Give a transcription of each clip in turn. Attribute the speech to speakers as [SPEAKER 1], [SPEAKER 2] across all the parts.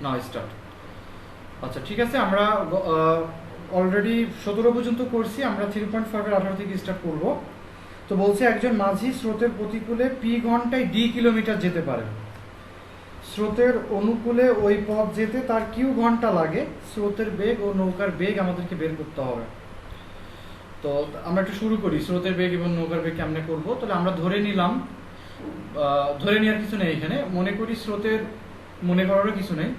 [SPEAKER 1] না স্টার্ট। আচ্ছা ঠিক আছে, আমরা অলরেডি 17 পর্যন্ত করছি, আমরা 3.5 এর 18 থেকে স্টার্ট করব। তো বলছে একজন মাঝি স্রোতের প্রতিকূলে পি ঘন্টায় ডি কিলোমিটার যেতে পারে। স্রোতের অনুকূলে ওই পথ যেতে তার কিউ ঘন্টা লাগে। স্রোতের বেগ ও নৌকার বেগ আমাদেরকে বের করতে হবে। তো আমরা একটু শুরু করি, স্রোতের বেগ এবং নৌকার বেগ কেমনে করব। তাহলে আমরা ধরে নিলাম, ধরে নেওয়ার কিছু নেই এখানে, মনে করি স্রোতের, মনে করারও কিছু নেই,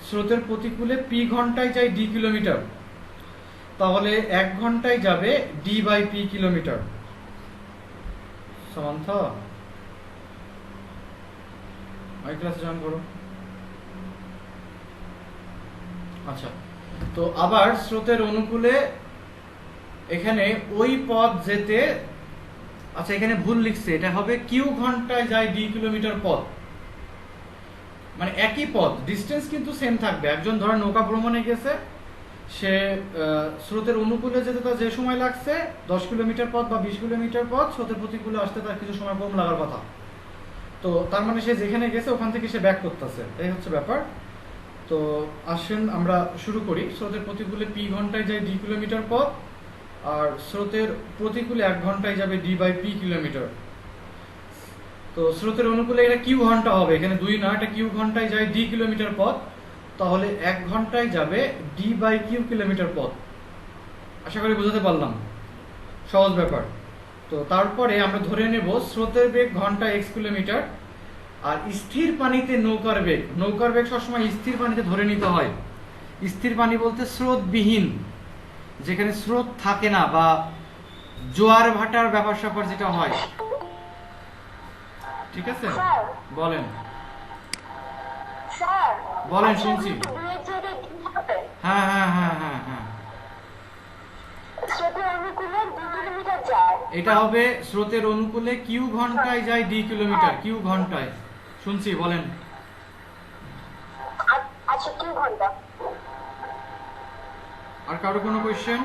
[SPEAKER 1] স্রোতের প্রতিকূলে পি ঘন্টায় যায় ডি কিলোমিটার, তাহলে 1 ঘন্টায় যাবে d by p kilometre. Samantha ওই ক্লাসে জয়েন করো। আচ্ছা, তো আবার স্রোতের অনুকূলে এখানে ওই পথ যেতে, আচ্ছা এখানে ভুল লিখছে, এটা হবে কিউ ঘন্টায় যায় ডি কিলোমিটার পথ, মানে একই পথ, ডিস্টেন্স কিন্তু সেম থাকবে। একজন ধর নৌকা ভ্রমণে গেছে, সে স্রোতের অনুকূলে যেতে তার যে সময় লাগছে 10 কিলোমিটার পথ বা 20 কিলোমিটার পথ, স্রোতের প্রতিকূলে আসতে তার কিছু সময় কম লাগার কথা। তো তার মানে সে যেখানে গেছে ওখান থেকে সে ব্যাক করতেছে, এই হচ্ছে ব্যাপার। তো আসেন আমরা শুরু করি। স্রোতের প্রতিকূলে পি ঘন্টায় যায় ডি কিলোমিটার পথ, আর স্রোতের প্রতিকূলে 1 ঘন্টায় যাবে ডি বাই পি কিলোমিটার। তো স্রোতের অনুকূলে এটা কিউ ঘন্টা হবে, এখানে 2 না, এটা কিউ ঘন্টায় যায় ডি কিলোমিটার পথ, তাহলে 1 ঘন্টায় যাবে ডি বাই কিউ কিলোমিটার পথ। আশা করি বোঝাতে পারলাম, সহজ ব্যাপার। তো তারপরে আমরা ধরে নেব স্রোতের বেগ ঘন্টায় x কিলোমিটার, আর স্থির পানিতে নৌকার বেগ, নৌকার বেগ সবসময় স্থির পানিতে ধরে নিতে হয়। স্থির পানি বলতে স্রোতবিহীন, যেখানে স্রোত থাকে না বা জোয়ার ভাটার ব্যাপার স্যাপার যেটা হয়। ঠিক আছে, বলেন বলেন, শুনছি। হ্যাঁ হ্যাঁ হ্যাঁ হ্যাঁ হ্যাঁ, এটা হবে স্রোতের অনুকূলে কিউ ঘন্টায় যায় ডি কিলোমিটার, কিউ ঘন্টায়। শুনছি, বলেন।
[SPEAKER 2] আচ্ছা কিউ ঘন্টা।
[SPEAKER 1] আর কারো কোনো কোয়েশ্চেন?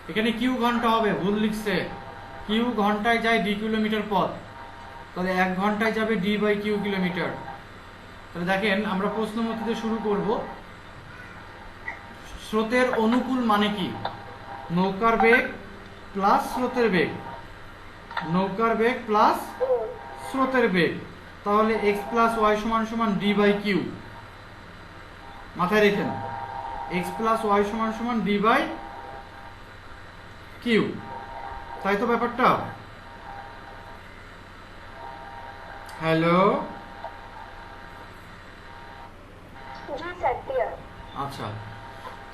[SPEAKER 1] এখানে কিউ ঘন্টা হবে, ভুল লিখছে। কিউ ঘন্টায় যায় ডি কিলোমিটার পথ, তাহলে 1 ঘন্টায় যাবে ডি বাই কিউ কিলোমিটার। তাহলে দেখেন, আমরা প্রশ্ন মতো দিয়ে শুরু করব। স্রোতের অনুকূল মানে কি? নৌকার বেগ প্লাস স্রোতের বেগ, নৌকার বেগ প্লাস স্রোতের বেগ, তাহলে এক্স প্লাস ওয়াই সমান সমান ডি বাই কিউ। মাথায় রেখেন, এক্স প্লাস ওয়াই সমান সমান ডি বাই কিউ, তাই তো ব্যাপারটা? হ্যালো, আচ্ছা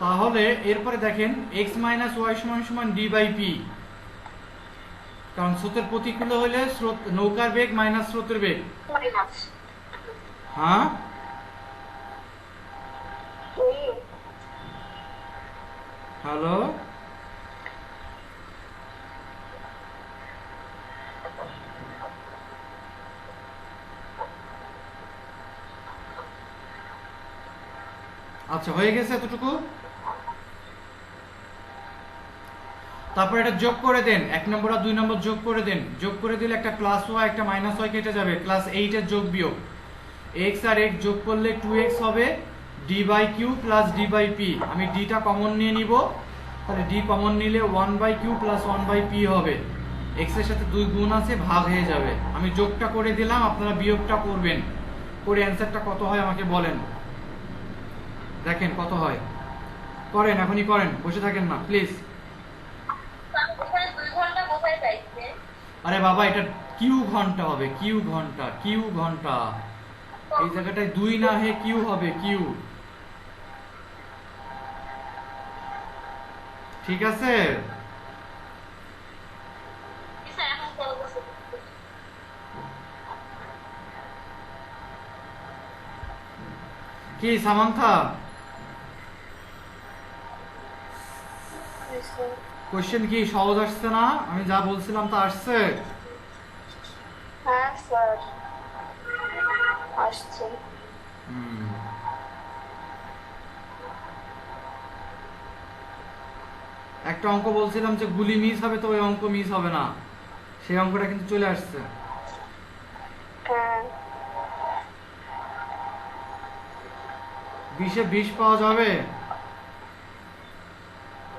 [SPEAKER 1] তাহলে এরপরে দেখেন এক্স মাইনাস ওয়াই সমান সমান ডি বাই পি, কারণ স্রোতের প্রতিকূলে হলে স্রোত, নৌকার বেগ মাইনাস স্রোতের বেগ। হ্যাঁ, হ্যালো, আচ্ছা হয়ে গেছে এতটুকু। তারপর এটা যোগ করে দেন, 1 নম্বর আর 2 নম্বর যোগ করে দেন। যোগ করে দিলে একটা প্লাস ওয়াই একটা মাইনাস ওয়াই কেটে যাবে, ক্লাস 8 এর যোগ বিয়োগ, এক্স আর এক্স যোগ করলে 2x হবে d by q plus d by p. আমি ডিটা কমন নিয়ে নিব, তাহলে ডি কমন নিলে 1 by q plus 1 by p হবে। এক্স এর সাথে 2 গুণ আছে, ভাগ হয়ে যাবে। আমি যোগটা করে দিলাম, আপনারা বিয়োগটা করবেন, করে অ্যান্সারটা কত হয় আমাকে বলেন। দেখেন কত হয়, করেন, এখনই করেন, বসে থাকেন না প্লিজ। আরে বাবা, এটা কিউ ঘন্টা হবে, কিউ ঘন্টা, কিউ ঘন্টা। এই জায়গাটায় 2 না হে কিউ হবে, কিউ। ঠিক আছে, কি সামান্থা, কোশ্চেন কি সহজ আসছে না? আমি যা বলছিলাম তা আসছে?
[SPEAKER 2] হ্যাঁ স্যার আসছে।
[SPEAKER 1] একটা অঙ্ক বলছিলাম যে গুলি মিস হবে, তো ওই অঙ্ক মিস হবে না, সেই অঙ্কটা কিন্তু চলে আসছে।
[SPEAKER 2] হ্যাঁ
[SPEAKER 1] 20-এ 20 পাওয়া যাবে?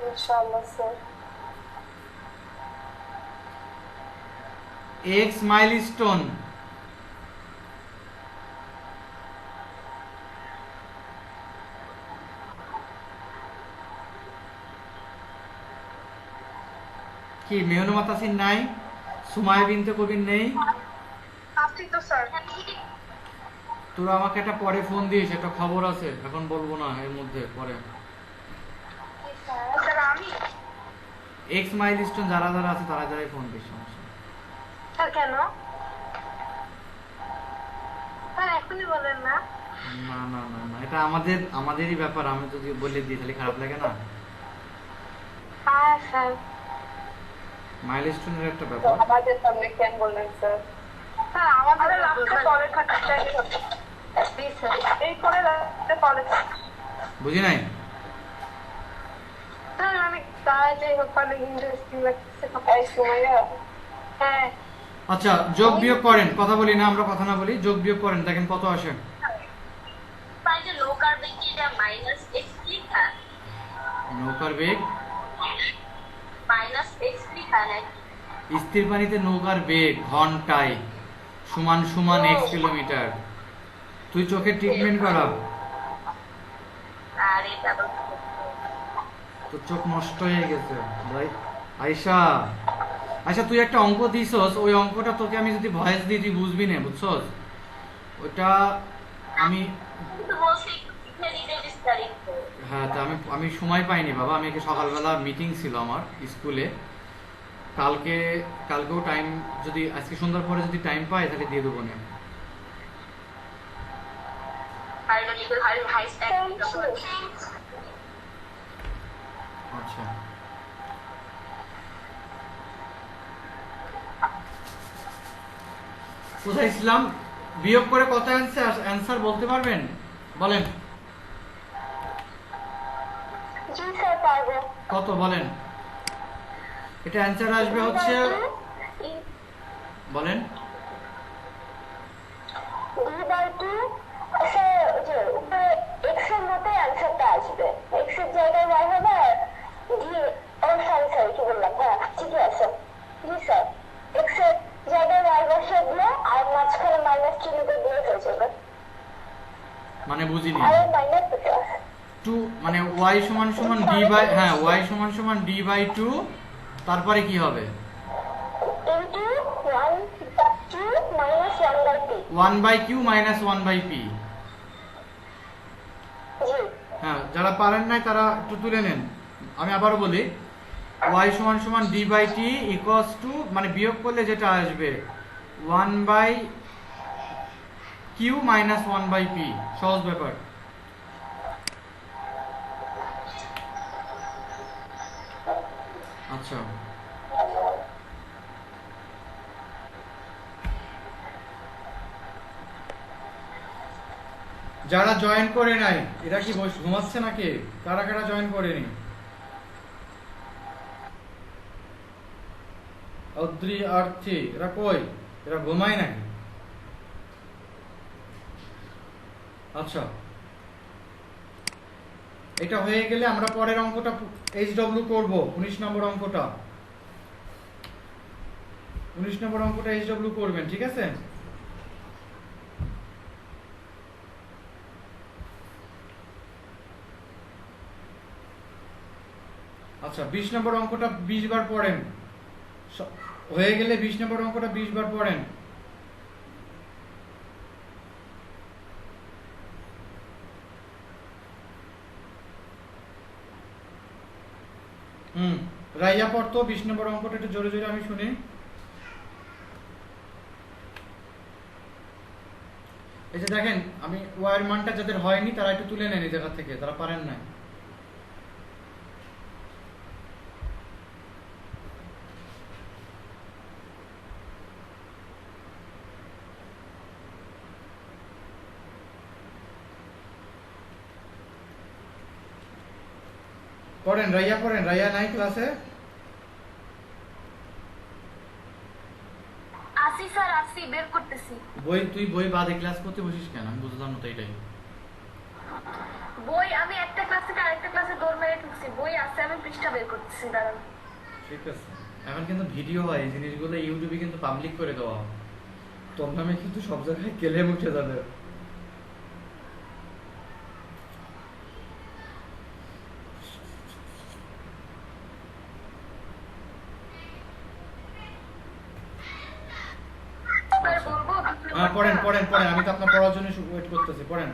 [SPEAKER 2] ইনশাআল্লাহ স্যার।
[SPEAKER 1] এক্স মাইলস্টোন কি মেহনু মাতাসিন নাই? সুমাইয়া বিনতে কবির নেই?
[SPEAKER 2] আসছি তো স্যার।
[SPEAKER 1] তোরা আমাকে একটা পরে ফোন দিস, একটা খবর আছে, এখন বলবো না, এর মধ্যে পরে।
[SPEAKER 2] স্যার আমি
[SPEAKER 1] এক্স মাইলস্টোন যারা যারা আছে তারা যারাই ফোন দিস, সমস্যা নেই।
[SPEAKER 2] স্যার কেন স্যার এখনই বলেন না।
[SPEAKER 1] না না না না, এটা আমাদেরই ব্যাপার, আমি যদি বলে দিই তাহলে খারাপ লাগে না?
[SPEAKER 2] হ্যাঁ স্যার।
[SPEAKER 1] মাইলস্টোনের একটা ব্যাপার।
[SPEAKER 2] আমাদের সামনে কেন বললেন স্যার? স্যার আমাদের লাস্টে পরে থাকতে প্লিজ স্যার, এই পরে লাস্টে পরে।
[SPEAKER 1] বুঝি নাই?
[SPEAKER 2] স্যার অনেক কাজে অনেক ইন্টারেস্টিং লাগছে। এই সুমাইয়া। হ্যাঁ
[SPEAKER 1] আচ্ছা, যোগ বিয়োগ করেন, কথা বলি না আমরা, কথা না বলি, যোগ বিয়োগ করেন, দেখেন কত আসে।
[SPEAKER 3] পাইলে লোকার বেগে এটা মাইনাস এক্স লিখা
[SPEAKER 1] নৌকার বেগ
[SPEAKER 3] মাইনাস এক্স লিখা নাকি?
[SPEAKER 1] স্থির পানিতে নৌকার বেগ ঘন্টায় সমান সমান x কিলোমিটার। তুই চোখে ট্রিটমেন্ট করা,
[SPEAKER 3] আর এটা তো
[SPEAKER 1] তোর চোখ নষ্ট হয়ে গেছে ভাই। আয়শা, আচ্ছা তুই একটা অঙ্ক দিছস, ওই অঙ্কটা তোকে আমি যদি ভয়েস দিই তুই বুঝবি না, বুঝছস? ওটা আমি
[SPEAKER 3] কিন্তু বলছি একটু শিখে দিতে বিস্তারিত।
[SPEAKER 1] হ্যাঁ, তা আমি সময় পাইনি বাবা, আমি সকালবেলা মিটিং ছিল আমার স্কুলে। কালকেও টাইম, যদি আজকে সন্ধ্যার পরে যদি টাইম পাই তাহলে দিয়ে দেবো না।
[SPEAKER 3] হাইড্রোলিক্যাল হাই স্ট্যাক
[SPEAKER 1] আচ্ছা, কোথায় ছিলাম? বিয়োগ করে কত অ্যান্সার বলতে পারবেন? বলেন
[SPEAKER 2] জি স্যার পারবো।
[SPEAKER 1] কত বলেন। এটা অ্যান্সার আসবে হচ্ছে, বলেন।
[SPEAKER 2] d/2 স্যার যে উপরে x এর মধ্যে অ্যানসারটা আসবে, x এর জায়গায় y হবে আর d ও সরি কি বললাম, হ্যাঁ ঠিকই আছে। জি স্যার, x এর জায়গায় y বসিয়ে দিলে আর মাঝখানে মাইনাস চিহ্নটা দিয়ে হয়ে যাবে।
[SPEAKER 1] মানে বুঝিনি।
[SPEAKER 2] আর মাইনাস
[SPEAKER 1] 2 মানে y সমান সমান d বাই, হ্যাঁ y সমান সমান d/2, তারপরে কি হবে?
[SPEAKER 2] Into 1/q minus 1/p।
[SPEAKER 1] 1/q minus 1/p।
[SPEAKER 2] জি
[SPEAKER 1] হ্যাঁ, যারা পারেন নাই তারা একটু তুলে নেন। আমি আবারও বলি, y সমান সমান d/t ইকুয়ালস টু, মানে বিয়োগ করলে যেটা আসবে 1/q মাইনাস 1/p। সহজ ব্যাপার। আচ্ছা, যারা জয়েন করে নাই এরা কি ঘুমাচ্ছে নাকি? কারা কারা জয়েন করেনি? অদ্রি আর্থি এরা কই? এরা ঘুমায় নাকি? আচ্ছা, এটা হয়ে গেলে আমরা পরের অঙ্কটা HW করব। 19 নম্বর অঙ্কটা, 19 নম্বর অঙ্কটা HW করবেন, ঠিক আছে? আচ্ছা, 20 নম্বর অঙ্কটা 20 বার পড়েন। হয়ে গেলে 20 নম্বর অঙ্কটা 20 বার পড়েন। রাইয়া পড়তো 20 নম্বর অঙ্কটা একটু জোরে জোরে আমি শুনি। এই যে দেখেন, আমি ওয়ার মানটা যাদের হয়নি তারা একটু তুলে নেন এই জায়গা থেকে, তারা পারেন না। পড়েন রাইয়া, পড়েন রাইয়া, নাই ক্লাসে?
[SPEAKER 3] আসি স্যার, আসি বের করতেছি।
[SPEAKER 1] তুই বই বাদে ক্লাস করতে বসিস কেন? আমি বুঝলাম না তো এটাই।
[SPEAKER 4] বই আমি একটা ক্লাস থেকে আরেকটা ক্লাসে দৌড় মেরে ঢুকছি, বই আছে, আমি পৃষ্ঠা বের করতেছি, দাঁড়ান।
[SPEAKER 1] ঠিক আছে, এখন কিন্তু ভিডিও হয়, এই জিনিসগুলো ইউটিউবে কিন্তু পাবলিক করে দেওয়া হয়, তোর নামে কিন্তু সব জায়গায় কেলেম উঠে যাবে।
[SPEAKER 4] স্যার বলবো
[SPEAKER 1] পড়েন পড়েন পড়েন, আমি তো আপনার পড়ার জন্য ওয়েট করতেছি, পড়েন।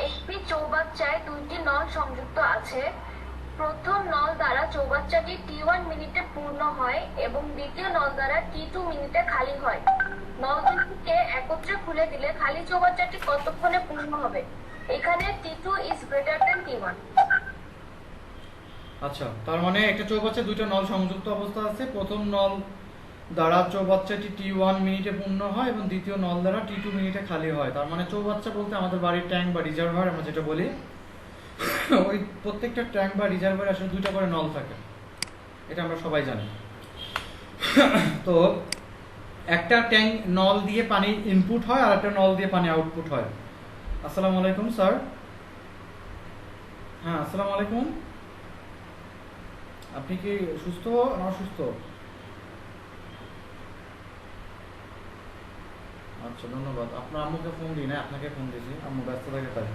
[SPEAKER 4] একটি চৌবাচ্চায় দুইটি নল সংযুক্ত আছে। প্রথম নল দ্বারা চৌবাচ্চাটি T1 মিনিটে পূর্ণ হয় এবং দ্বিতীয় নল দ্বারা T2 মিনিটে খালি হয়। নল দুটিকে একত্রে খুলে দিলে খালি চৌবাচ্চাটি কতক্ষণে পূর্ণ হবে? এখানে T2 is greater than T1।
[SPEAKER 1] আচ্ছা, তার মানে একটা চৌবাচ্চা দুইটা নল সংযুক্ত অবস্থা আছে, প্রথম নল দ্বারা চৌবাচ্চাটি T1 মিনিটে পূর্ণ হয় এবং দ্বিতীয় নল দ্বারা T2 মিনিটে খালি হয়। তার মানে চৌবাচ্চা বলতে আমাদের বাড়ির ট্যাঙ্ক বা রিজার্ভার আমরা যেটা বলি, ওই প্রত্যেকটা ট্যাঙ্ক বা রিজার্ভারে আসলে দুইটা করে নল থাকে, এটা আমরা সবাই জানি। তো একটা ট্যাঙ্ক নল দিয়ে পানি ইনপুট হয় আর একটা নল দিয়ে পানি আউটপুট হয়। আসসালামু আলাইকুম স্যার। হ্যাঁ, আসসালামু আলাইকুম। আপনি কি সুস্থ না অসুস্থ? আচ্ছা, ধন্যবাদ। আপনার আম্মুকে ফোন দিই না, আপনাকে ফোন দিয়েছি, আম্মু ব্যস্ত থাকে তাই।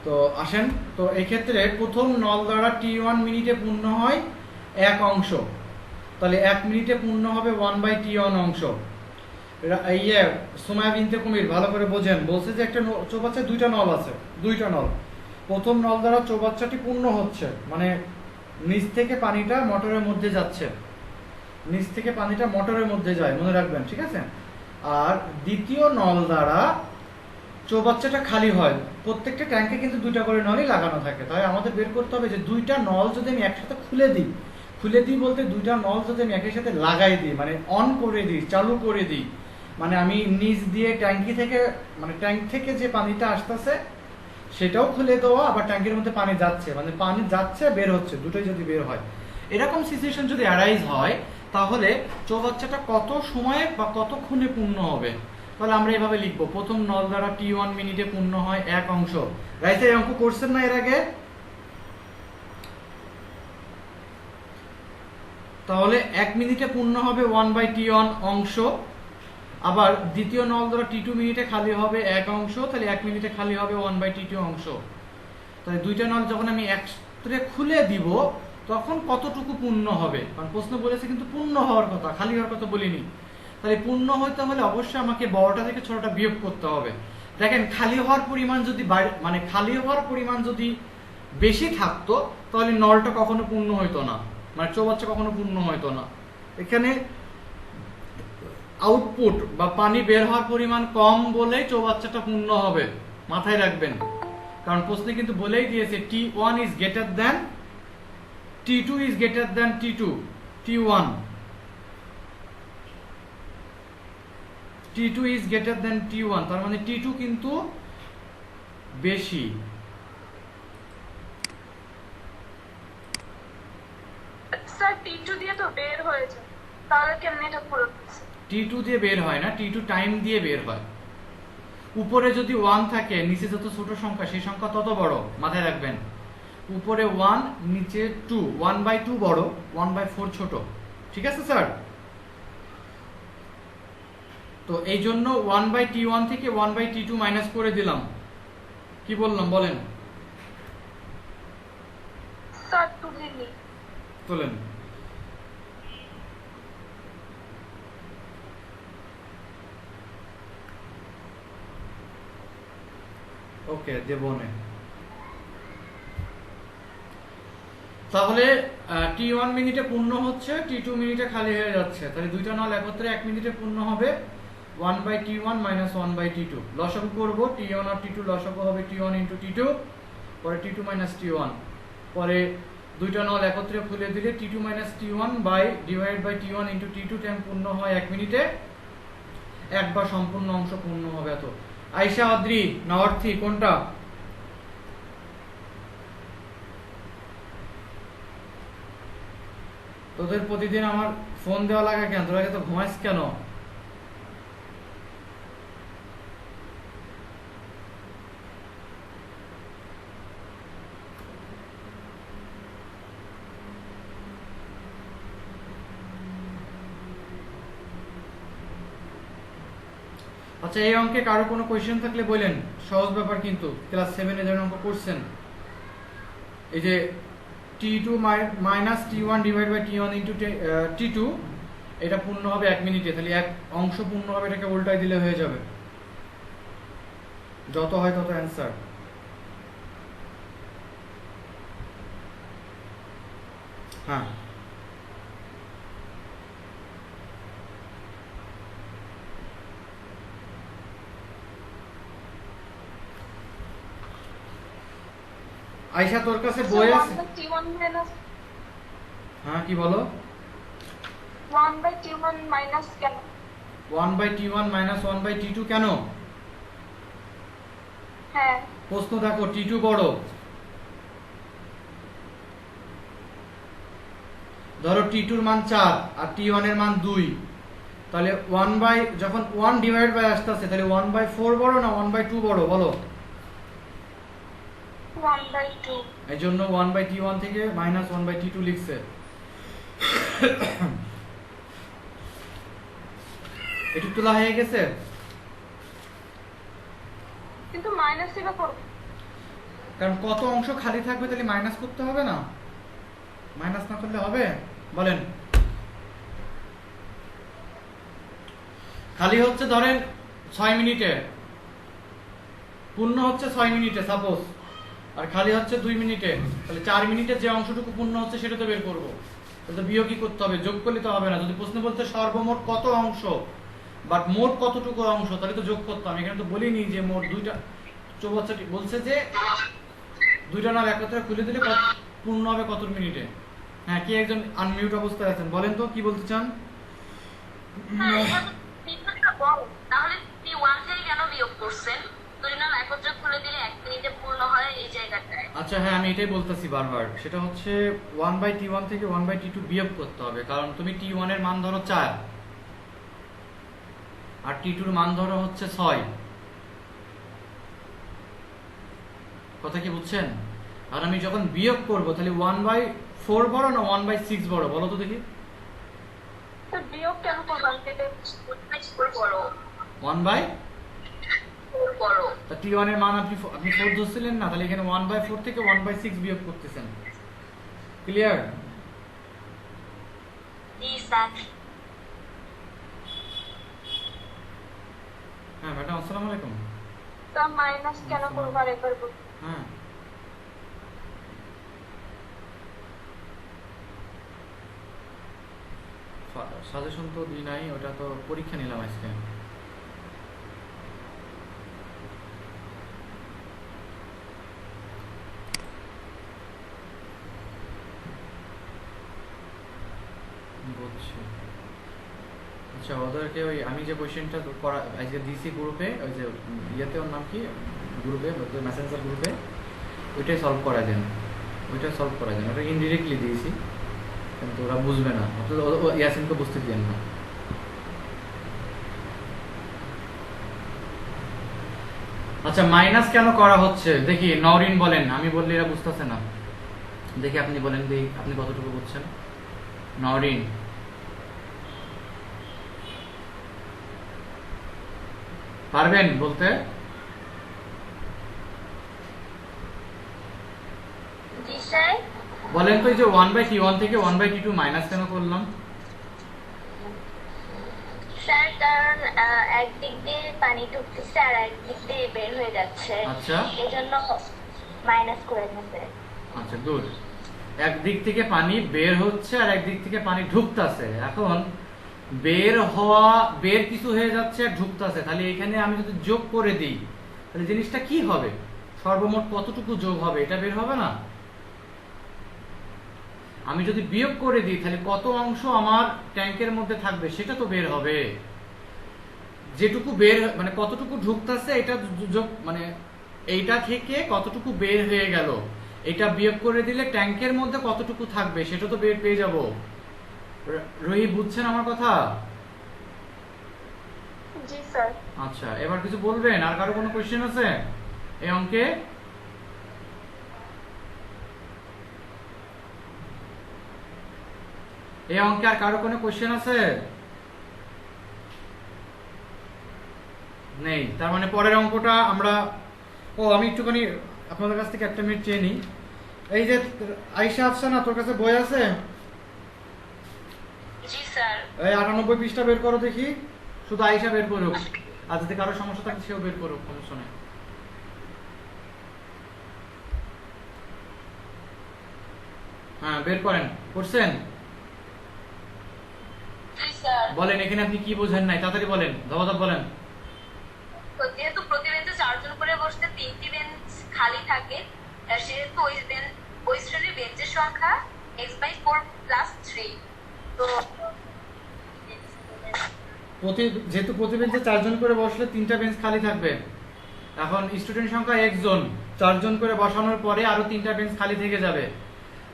[SPEAKER 1] তো আসেন, তো এই ক্ষেত্রে প্রথম নল দ্বারা T1 মিনিটে পূর্ণ হয় 1 অংশ, তাহলে 1 মিনিটে পূর্ণ হবে 1/T1 অংশ। সুমাইয়া বিনতে কুমির ভালো করে বোঝেন, বলছে যে একটা চৌবাচ্চায় দুইটা নল আছে, দুইটা নল। প্রথম নল দ্বারা চৌবাচ্চাটি পূর্ণ হচ্ছে, মানে নিচ থেকে পানিটা মোটরের মধ্যে যাচ্ছে, নিচ থেকে পানিটা মোটরের মধ্যে যায়, মনে রাখবেন, ঠিক আছে। আর দ্বিতীয় নল দ্বারা চৌবাচ্চাটা খালি হয়। প্রত্যেকটা ট্যাঙ্কে কিন্তু দুইটা করে নলই লাগানো থাকে, তাই আমাদের বের করতে হবে যে দুইটা নল যদি আমি একসাথে খুলে দিই বলতে দুইটা নল যদি আমি একই সাথে লাগাই দিই, মানে অন করে দিই, চালু করে দিই, মানে আমি নিচ দিয়ে ট্যাঙ্কি থেকে, মানে ট্যাঙ্ক থেকে যে পানিটা আসতেছে সেটাও খুলে দেওয়া, আবার ট্যাঙ্কের মধ্যে পানি যাচ্ছে, মানে পানি যাচ্ছে বের হচ্ছে, দুটোই যদি বের হয়, এরকম সিচুয়েশন যদি অ্যারাইজ হয়, তাহলে চৌবাচ্চাটা কত সময়ে বা কতক্ষণে পূর্ণ হবে? তাহলে আমরা এভাবে লিখবো, প্রথম নল দ্বারা T1 মিনিটে পূর্ণ হয় 1 অংশ। রাইট, এই অঙ্ক করছেন না এর আগে? তাহলে 1 মিনিটে পূর্ণ হবে 1/T1 অংশ, আবার দ্বিতীয় নল দ্বারা T2 মিনিটে খালি হবে 1 অংশ, তাহলে 1 মিনিটে খালি হবে 1/T2 অংশ। তাহলে দুইটা নল যখন আমি একসাথে খুলে দিব তখন কতটুকু পূর্ণ হবে? কারণ প্রশ্ন বলেছে কিন্তু পূর্ণ হওয়ার কথা, খালি হওয়ার কথা বলিনি। তাহলে পূর্ণ হতে হলে অবশ্যই আমাকে বড়টা থেকে ছোটটা বিয়োগ করতে হবে। দেখেন, খালি হওয়ার পরিমাণ যদি মানে খালি হওয়ার পরিমাণ যদি বেশি থাকতো তাহলে নলটা কখনো পূর্ণ হইতো না, মানে চৌবাচ্চা কখনো পূর্ণ হইতো না। এখানে আউটপুট বা পানি বের হওয়ার পরিমাণ কম বলেই চৌবাচ্চাটা পূর্ণ হবে, মাথায় রাখবেন। কারণ প্রশ্নে কিন্তু বলেই দিয়েছে T1 is greater than T2 is greater than T2 T1 T2 is greater than T1, তার মানে T2 কিন্তু বেশি।
[SPEAKER 4] স্যার T2 দিয়ে তো বের হয়ে যায়, তাহলে কেমনে এটা পুরো?
[SPEAKER 1] T2 দিয়ে বের হয় না, T2 টাইম দিয়ে বের হয়। উপরে যদি 1 থাকে, নিচে যত ছোট সংখ্যা সেই সংখ্যা তত বড়, মাথায় রাখবেন। উপরে 1, নিচে 2, 1/2 বড়, 1/4 ছোট, ঠিক আছে স্যার? তো এই জন্য 1/T1 থেকে 1/T2 মাইনাস করে দিলাম। কি বললাম বলেন?
[SPEAKER 4] স্যার তুলিনি।
[SPEAKER 1] তোলেন। ওকে, দেবনে। তাহলে T1 মিনিটে পূর্ণ হচ্ছে, T2 মিনিটে খালি হয়ে যাচ্ছে, তাহলে দুইটা নল একত্রে 1 মিনিটে পূর্ণ হবে 1/T1 মাইনাস 1/T2। লসাগু করব, T1 আর T2 লসাগু হবে T1 ইন্টু T2, পরে T2 মাইনাস T1, পরে দুইটা নল একত্রে খুলে দিলে T2 minus T1 divide by T1 into T2, time পূর্ণ হয় 1 মিনিটে, একবার সম্পূর্ণ অংশ পূর্ণ হবে। এত। আয়শা আদ্রি না অর্থী, কোনটা? তোদের প্রতিদিন আমার ফোন দেওয়া লাগে কেন? তোরা তো ঘুমাইস কেন? আচ্ছা, এই অঙ্কে কারো কোনো কোয়েশ্চেন থাকলে বলেন, সহজ ব্যাপার কিন্তু ক্লাস 7 এ যখন অঙ্ক করছেন। এই যে t2 minus t1 divide by t1 into t2, এটা পূর্ণ হবে 1 মিনিটে, তাহলে এক অংশ পূর্ণ হবে, এটাকে উল্টাই দিলে হয়ে যাবে, যত হয় তত অ্যান্সার। হ্যাঁ, আয়শা তোর কাছে বই আছে?
[SPEAKER 4] T1 minus
[SPEAKER 1] হ্যাঁ, কি বলো?
[SPEAKER 4] 1/T1 minus কেন?
[SPEAKER 1] 1/t1 মাইনাস 1/t2 কেন?
[SPEAKER 4] হ্যাঁ,
[SPEAKER 1] প্রশ্ন দেখো, t2 বড়, ধরো t2 এর মান 4 আর t1 এর মান 2, তাহলে 1 বাই, যখন 1 ডিভাইড বাই আসতেছে, তাহলে 1/4 বড় না 1/2 বড় বলো?
[SPEAKER 4] 1/2।
[SPEAKER 1] এই জন্য 1/t1 থেকে মাইনাস 1/t2 লিখছে। এটুক তোলা হয়ে গেছে।
[SPEAKER 4] কিন্তু মাইনাস এটা করব।
[SPEAKER 1] কারণ কত অংশ খালি থাকবে, তাহলে মাইনাস করতে হবে না? মাইনাস না করলে হবে? বলেন। খালি হচ্ছে ধরেন 6 মিনিটে, পূর্ণ হচ্ছে 6 মিনিটে সাপোজ, আর খালি হচ্ছে 2 মিনিটে, তাহলে 4 মিনিটে যে অংশটুকু পূর্ণ হচ্ছে সেটা তো বের করবো। তাহলে বিয়োগই করতে হবে, যোগ করলে তো হবে না। যদি প্রশ্ন বলতে সর্বমোট কত অংশ, বাট মোট কতটুকু অংশ, তাহলে তো যোগ করতাম। এখানে তো বলিনি যে মোট দুইটা, চৌবাচ্চাটি বলছে যে দুইটা নাম একত্রে খুলে দিলে পূর্ণ হবে কত মিনিটে। হ্যাঁ, কি একজন আনমিউট অবস্থায় আছেন, বলেন তো কি বলতে চান?
[SPEAKER 3] তাহলে T1 থেকে কেন বিয়োগ করছেন? দুই নাম একত্রে খুলে দিলে 1 মিনিটে পূর্ণ হয় এই জায়গাটায়।
[SPEAKER 1] আচ্ছা, হ্যাঁ, আমি এটাই বলতেছি বারবার, সেটা হচ্ছে 1/t1 থেকে 1/t2 বিয়োগ করতে হবে। কারণ তুমি t1 এর মান ধরো 4 আর t2 এর মান ধরো হচ্ছে 6, কথা কি বুঝছেন? আর আমি যখন বিয়োগ করব, তাহলে 1/4 বড় না 1/6 বড় বলো তো দেখি?
[SPEAKER 4] তো বিয়োগ কেন করবেন? এটা
[SPEAKER 3] 1/4 বড়।
[SPEAKER 1] 1/4
[SPEAKER 3] বড়।
[SPEAKER 1] তা t1 এর মান আপনি 4 ধরছিলেন না, তাহলে এখানে 1/4 থেকে 1/6 বিয়োগ করতেছেন। ক্লিয়ার?
[SPEAKER 3] জি স্যার।
[SPEAKER 1] হ্যাঁ ম্যাডাম, আসসালামু আলাইকুম।
[SPEAKER 4] তা মাইনাস কেন করবার একবার বলুন।
[SPEAKER 1] হ্যাঁ, সাজেশন তো দিই নাই, ওটা তো পরীক্ষা নিলাম আজকে। বুঝছি। আচ্ছা, ওদেরকে ওই আমি যে কোয়েশ্চেনটা করা আজকে দিছি গ্রুপে, ওই যে ইয়েতে, ওর নাম কি, গ্রুপে মেসেঞ্জার গ্রুপে, ওইটাই সলভ করা দেন, ওইটা সলভ করা দেন। ওটা ইনডিরেক্টলি দিয়েছি, কিন্তু ওরা বুঝবে না, ইয়াসিনকে বুঝতে দিয়েন না। আচ্ছা, মাইনাস কেন করা হচ্ছে দেখি, নওরিন বলেন। আমি বললে এরা বুঝতেছে না, দেখি আপনি বলেন, দেখি আপনি কতটুকু বুঝছেন। নওরিন, পারবেন বলতে?
[SPEAKER 3] জি স্যার।
[SPEAKER 1] বলেন তো, এই যে 1/t1 থেকে 1/t2 মাইনাস কেন করলাম?
[SPEAKER 3] স্যার কারণ একদিক দিয়ে পানি ঢুকতেছে আর একদিক দিয়ে বের হয়ে যাচ্ছে।
[SPEAKER 1] আচ্ছা,
[SPEAKER 3] এজন্য মাইনাস করে দিতে।
[SPEAKER 1] আচ্ছা গুড। একদিক থেকে পানি বের হচ্ছে আর একদিক থেকে পানি ঢুকতেছে। এখন বের হওয়া, বের কিছু হয়ে যাচ্ছে আর ঢুকতেছে, তাহলে এখানে আমি যদি যোগ করে দিই, তাহলে জিনিসটা কি হবে? সর্বমোট কতটুকু যোগ হবে এটা বের হবে না? আমি যদি বিয়োগ করে দিই, তাহলে কত অংশ আমার ট্যাঙ্কের মধ্যে থাকবে সেটা তো বের হবে। যেটুকু বের, মানে কতটুকু ঢুকতেছে এটা যোগ, মানে এইটা থেকে কতটুকু বের হয়ে গেল, এটা বিয়োগ করে দিলে ট্যাঙ্কের মধ্যে কতটুকু থাকবে সেটা তো বের পেয়ে যাব। রহি, বুঝছেন আমার কথা?
[SPEAKER 4] জি স্যার।
[SPEAKER 1] আচ্ছা, এবার কিছু বলবেন? আর কারো কোনো কোশ্চেন আছে এই অঙ্কে? এই অঙ্কে আর কারো কোনো কোশ্চেন আছে? নেই, তার মানে পরের অঙ্কটা আমরা, আমি একটুখানি আপনাদের কাছ থেকে একটা মিনিট চেয়ে নিই। এই যে আয়শা আফসানা, তোর কাছে বই আছে?
[SPEAKER 3] জি স্যার।
[SPEAKER 1] এই 98 পৃষ্ঠা বের করো দেখি, শুধু আয়শা বের করুক, আর যদি কারো সমস্যা থাকে সেও বের করুক, সমস্যা নেই। হ্যাঁ বের করেন, করছেন?
[SPEAKER 3] জি স্যার।
[SPEAKER 1] বলেন এখানে আপনি কি বোঝেন নাই, তাড়াতাড়ি বলেন, ধবাধপ বলেন।
[SPEAKER 3] তো যেহেতু প্রতি বেঞ্চে 4 জন করে বসতে 3টি বেঞ্চ খালি থাকে, সেহেতু ওই শ্রেণীর বেঞ্চের সংখ্যা x/4 + 3। তো
[SPEAKER 1] যেহেতু প্রতি বেঞ্চে 4 জন করে বসলে 3টা বেঞ্চ খালি থাকবে। এখন স্টুডেন্ট সংখ্যা 1 জন, 4 জন করে বসানোর পরে আরো 3টা বেঞ্চ খালি থেকে যাবে।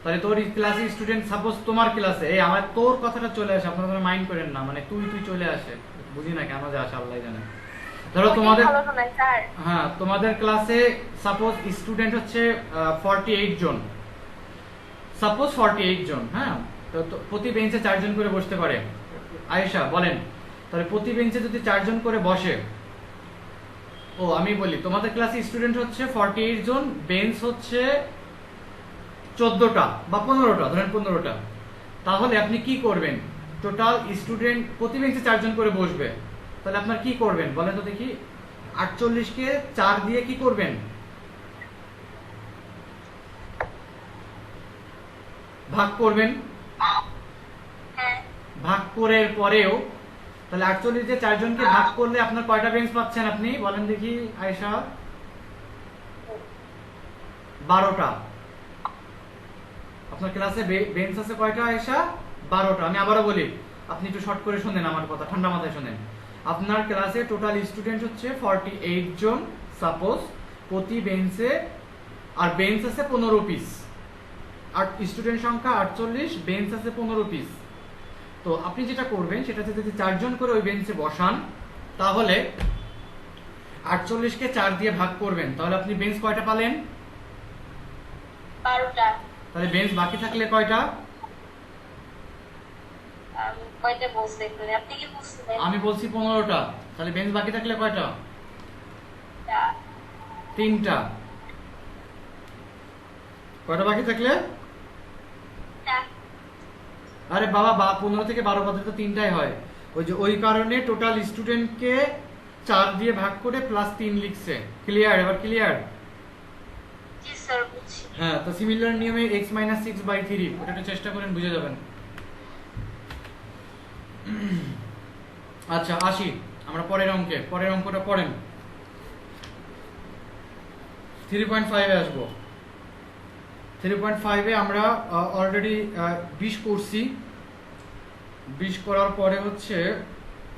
[SPEAKER 1] তাহলে তোর ক্লাসে স্টুডেন্ট, সাপোজ তোমার ক্লাসে, এই আমার তোর কথাটা চলে আসে, আপনারা মাইন্ড করেন না, মানে তুই চলে আসে, বুঝি না কেন যে আসে, আল্লাহ জানে। ধরো তোমাদের, হ্যাঁ তোমাদের ক্লাসে সাপোজ স্টুডেন্ট হচ্ছে 48 জন, সাপোজ 48 জন, হ্যাঁ, তো প্রতি বেঞ্চে 4 জন করে বসতে পারে। আয়েশা বলেন, তাহলে প্রতি বেঞ্চে যদি 4 জন করে বসে, আমি বলি তোমাদের ক্লাসে স্টুডেন্ট হচ্ছে 48 জন, বেঞ্চ হচ্ছে 14টা বা 15টা, ধরেন 15টা, তাহলে আপনি কি করবেন? টোটাল স্টুডেন্ট প্রতি বেঞ্চে 4 জন করে বসবে, তাহলে আপনার কি করবেন বলেন তো দেখি? 48 কে 4 দিয়ে কি করবেন? ভাগ করবেন। ভাগ করার পরেও তাহলে 48 দিয়ে 4 জনকে ভাগ করলে আপনার কয়টা বেঞ্চ পাচ্ছেন আপনি বলেন দেখি আয়েশা? 12টা। আপনার ক্লাসে বেঞ্চ আছে কয়টা আয়েশা? 12টা। আমি আবারও বলি, আপনি একটু শর্ট করে শুনেন আমার কথা, ঠান্ডা মাথায় শুনেন। আপনার ক্লাসে টোটাল স্টুডেন্ট হচ্ছে 48 জন, সাপোজ, প্রতি বেঞ্চে, আর বেঞ্চ আছে 15 পিস, আর স্টুডেন্ট সংখ্যা 48, বেঞ্চ আছে 15 পিস। তো আপনি যেটা করবেন সেটা হচ্ছে, যদি 4 জন করে ওই বেঞ্চে বসান, তাহলে 48 কে 4 দিয়ে ভাগ করবেন, তাহলে আপনি বেঞ্চ কয়টা পালেন?
[SPEAKER 3] 12টা।
[SPEAKER 1] তাহলে বেঞ্চ বাকি থাকলে কয়টা?
[SPEAKER 3] কয়টা বলছেন আপনি? কি বলছেন?
[SPEAKER 1] আমি বলছি 15টা। তাহলে বেঞ্চ বাকি থাকলে কয়টা? 3টা। কয়টা বাকি থাকলে? আরে বাবা, 15 থেকে 12 বাদে তো 3টাই হয়। ওই কারণে টোটাল স্টুডেন্টকে 4 দিয়ে ভাগ করে +3 লিখছে। ক্লিয়ার? এবার ক্লিয়ার?
[SPEAKER 3] জি স্যার, বুঝছি।
[SPEAKER 1] হ্যাঁ, তো সিমিলার নিয়মে x - 6/3, ওটা একটু চেষ্টা করেন, বুঝে যাবেন। আচ্ছা আসি আমরা পরের অঙ্কে। পরের অঙ্কটা পড়েন, 3.5 এ আসবো। 3.5 এ আমরা অলরেডি 20 করছি। 20 করার পরে হচ্ছে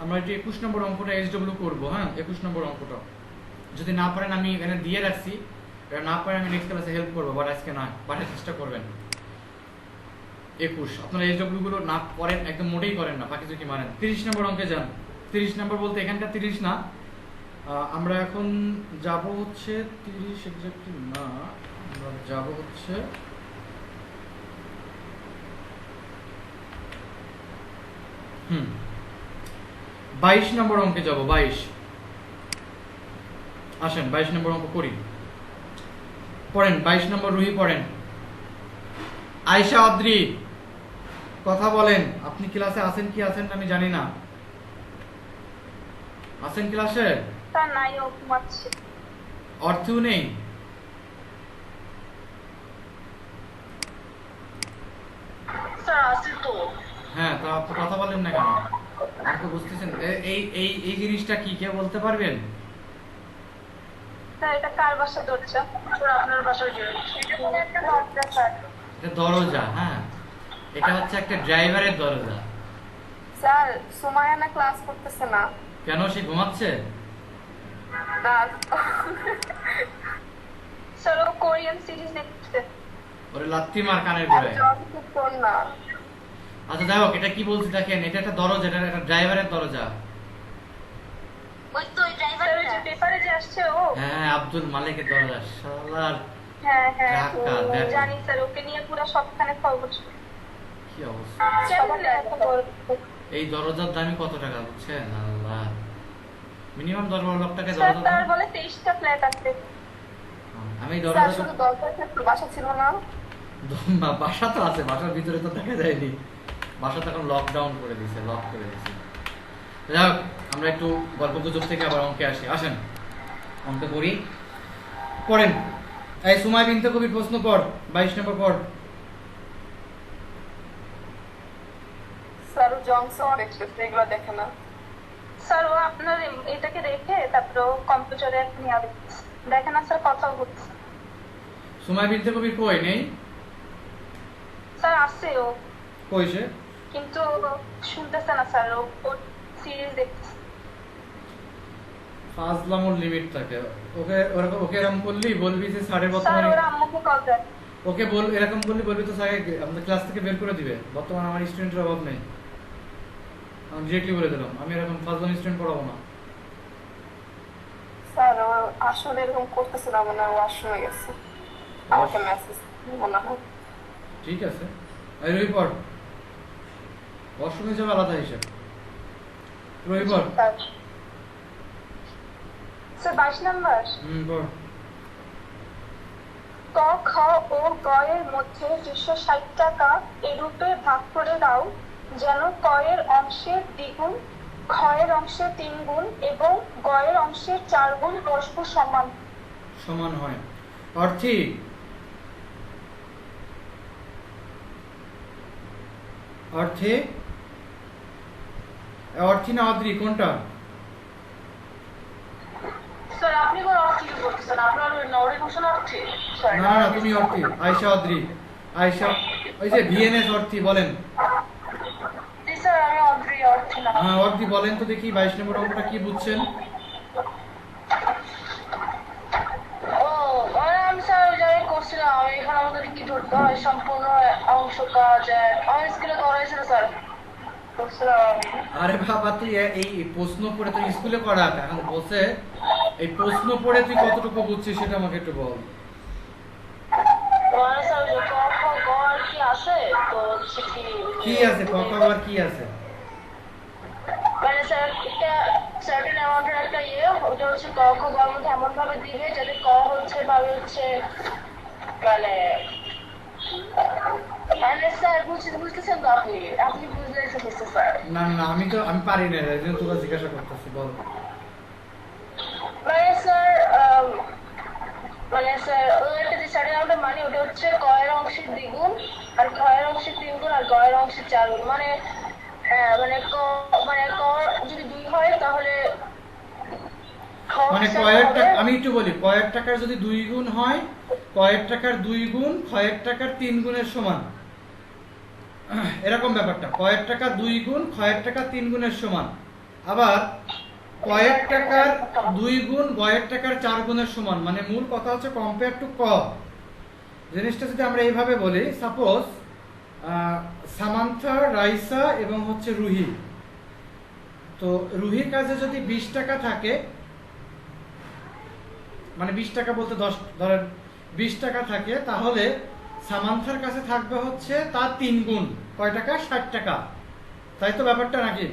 [SPEAKER 1] আমরা যে 21 নম্বর অঙ্কটা SW করব। হ্যাঁ, 21 নম্বর অঙ্কটা যদি না পারেন আমি এখানে দিয়ে রাখছি, এটা না পারেন আমি নেক্সট ক্লাসে হেল্প করবো, বাট আজকে না, বাটের চেষ্টা করবেন। 21 আপনারা SW গুলো না করেন, একদম মোটেই করেন না, বাকি যদি মানেন। 30 নম্বর অঙ্কে যান। 30 নম্বর বলতে এখানকার 30 না, আমরা এখন যাব হচ্ছে 30 এক্স্যাক্টলি না, আমরা যাব হচ্ছে হুম 22 নম্বর অঙ্কে যাব। 22 আসেন 22 নম্বর অঙ্ক করি। পড়েন 22 নম্বর, রুহি পড়েন। আয়েশা আদ্রি কথা বলেন, আপনি ক্লাসে আছেন কি আছেন না আমি জানি না। আছেন ক্লাসে?
[SPEAKER 2] স্যার নাই, ও ঘুমাচ্ছে।
[SPEAKER 1] অর্থও নেই?
[SPEAKER 2] স্যার আছে তো।
[SPEAKER 1] হ্যাঁ, তা আপনি কথা বলেন না কেন? আপনি বুঝতেছেন এই এই এই জিনিসটা কি কেউ বলতে পারবেন?
[SPEAKER 2] স্যার এটা কার বাসা দরজা? স্যার আপনার বাসার একটা দরজা স্যার।
[SPEAKER 1] এটা দরজা? হ্যাঁ, এটা হচ্ছে একটা ড্রাইভারের দরজা।
[SPEAKER 2] স্যার সুমায়া না ক্লাস করতেছে না?
[SPEAKER 1] কেন, সে ঘুমাচ্ছে?
[SPEAKER 2] স্যার ও কোরিয়ান সিরিজ দেখছে।
[SPEAKER 1] ওরে লাত্তি মার কানের গোড়ায়।
[SPEAKER 2] না
[SPEAKER 1] আচ্ছা যাই হোক, এটা কি বলছি দেখেন, এটা একটা দরজা, এটা একটা ড্রাইভারের দরজা।
[SPEAKER 3] ওই তো ওই
[SPEAKER 2] স্যার ওই যে পেপারে যে আসছে ও।
[SPEAKER 1] হ্যাঁ, আব্দুল মালিকের দরজা। শালার
[SPEAKER 2] হ্যাঁ হ্যাঁ
[SPEAKER 1] টাকা দেখ।
[SPEAKER 2] জানি স্যার, ওকে নিয়ে পুরো সবখানে খবর।
[SPEAKER 1] কি অবস্থা! এই দরজার দামই কত টাকা বুঝছেন? আল্লাহ, মিনিমাম 10-12 লাখ টাকা
[SPEAKER 3] স্যার
[SPEAKER 1] দরজা
[SPEAKER 3] তার বলে 23টা ফ্ল্যাট আছে।
[SPEAKER 1] আমি
[SPEAKER 2] স্যার
[SPEAKER 1] দরজা
[SPEAKER 2] শুধু দরকার থাকতো, বাসা ছিল না।
[SPEAKER 1] বাসা তো আছে, বাসার ভিতরে তো দেখা যায়নি, বাসা তো এখন লকডাউন করে দিয়েছে, লক করে দিয়েছে। যাই হোক, আমরা একটু গল্প গুজব থেকে আবার অঙ্কে আসি। আসেন অঙ্ক করি, পড়েন। এই সুমায় বিনতে কবির প্রশ্ন পড়, 22 নম্বর পড়।
[SPEAKER 2] স্যার জংশন এক্সপ্রেস এগুলো দেখে না।
[SPEAKER 3] স্যার ও আপনার এটাকে রেখে তারপরে কম্পিউটারে নিয়ে দেখেন না স্যার, কথা হচ্ছে।
[SPEAKER 1] সুমায় বিনতে কবির কই নেই?
[SPEAKER 3] স্যার আছে ও,
[SPEAKER 1] কই সে?
[SPEAKER 3] কিন্তু শুনতেছে না স্যার, ও সিরিজ দেখতেছে।
[SPEAKER 1] ফাজলামোর লিমিট থাকে। ওকে ওকে এরকম করলি বলবি যে স্যারের
[SPEAKER 3] স্যার
[SPEAKER 1] বর্তমানে,
[SPEAKER 3] ওরা আম্মুকে কল দেয়।
[SPEAKER 1] ওকে বল এরকম করলি বলবি তো স্যারকে আমাদের ক্লাস থেকে বের করে দিবে। বর্তমানে আমার স্টুডেন্টের অভাব নেই, আমি ডিরেক্টলি বলে দিলাম আমি এরকম ফাজলাম স্টুডেন্ট পড়াবো না।
[SPEAKER 2] স্যার ও আসলে এরকম করতেছে না, মানে ও আশ্রমে গেছে, আমাকে মেসেজ মনে হয়।
[SPEAKER 1] ঠিক আছে, এই রবি পড়। ওয়াশরুমে যাবে আলাদা হিসাব। রবি পড়।
[SPEAKER 3] Sir 22 number.
[SPEAKER 1] পড়।
[SPEAKER 3] ক, খ ও গ এর মধ্যে 260 টাকা এরূপে ভাগ করে দাও যেন ক এর অংশের দ্বিগুণ, খ এর অংশের 3 গুণ এবং গ এর অংশের 4 গুণ পরস্পর সমান।
[SPEAKER 1] সমান হয়। অর্থী, অর্থে, অর্থী না অদ্রি কোনটা?
[SPEAKER 3] স্যার আপনি কোন অর্থ কি বলছেন? আপনার নড়ে ঘোষণ অর্থে?
[SPEAKER 1] না না, তুমি অর্থী। আয়শা অদ্রি, আয়শা ওই যে ভিএনএস অর্থী বলেন।
[SPEAKER 3] জি স্যার আমি অদ্রি অর্থে না।
[SPEAKER 1] হ্যাঁ অর্থী বলেন তো দেখি 22 নম্বর অঙ্কটা কি বুঝছেন?
[SPEAKER 3] ও আমি স্যার ওই জায়গায় করছিলাম, আমি এখানে আমাদের কি ধরতে হয় সম্পূর্ণ অংশ কাজ আমার স্কুলে করাইছিল স্যার, করছিলাম আমি।
[SPEAKER 1] আরে বাবা তুই এই প্রশ্ন পড়ে তুই স্কুলে করা, এখন বসে এই প্রশ্ন পড়ে তুই কতটুকু বুঝছিস সেটা আমাকে একটু বল।
[SPEAKER 3] মানে স্যার যে ক খ গ আর কি আছে, তো হচ্ছে
[SPEAKER 1] কি আছে ক আর কি আছে?
[SPEAKER 3] মানে স্যার একটা সার্টেন অ্যামাউন্টের একটা ওটা হচ্ছে ক খ গ এর মধ্যে এমন ভাবে দিবে যাতে ক হচ্ছে ভাবে হচ্ছে মানে মানে স্যার বুঝতেছেন তো আপনি, আপনি বুঝলে বুঝতে স্যার।
[SPEAKER 1] না না আমি পারি না, এই জন্য তোরা জিজ্ঞাসা করতেছি, বল।
[SPEAKER 3] মানে স্যার মানে স্যার ওই একটা যে সার্টেন অ্যামাউন্টের মানে ওটা হচ্ছে ক এর অংশের দ্বিগুণ আর খ এর অংশের 3 গুণ আর গ এর অংশের 4 গুণ। মানে মানে ক যদি 2 হয় তাহলে
[SPEAKER 1] মানে কয়েক টাকা, আমি একটু বলি, কয়েক টাকার যদি 2 গুণ হয়, কয়েক টাকার 2 গুণ কয়েক টাকার 3 গুণের সমান, এরকম ব্যাপারটা। কয়েক টাকা 2 গুণ কয়েক টাকা 3 গুণের সমান। আবার কয়েক টাকার 2 গুণ কয়েক টাকার 4 গুণের সমান। মানে মূল কথা হচ্ছে কম্পেয়ার টু ক। জিনিসটা যদি আমরা এইভাবে বলি, সাপোজ সামান্থা, রাইসা এবং হচ্ছে রুহি, তো রুহির কাছে যদি 20 টাকা থাকে, মানে 20 টাকা বলতে 10 ধরেন 20 টাকা থাকে, তাহলে সামান্থার কাছে থাকবে হচ্ছে তার 3 গুণ, কয় টাকা? 60 টাকা। তাই তো ব্যাপারটা নাকি?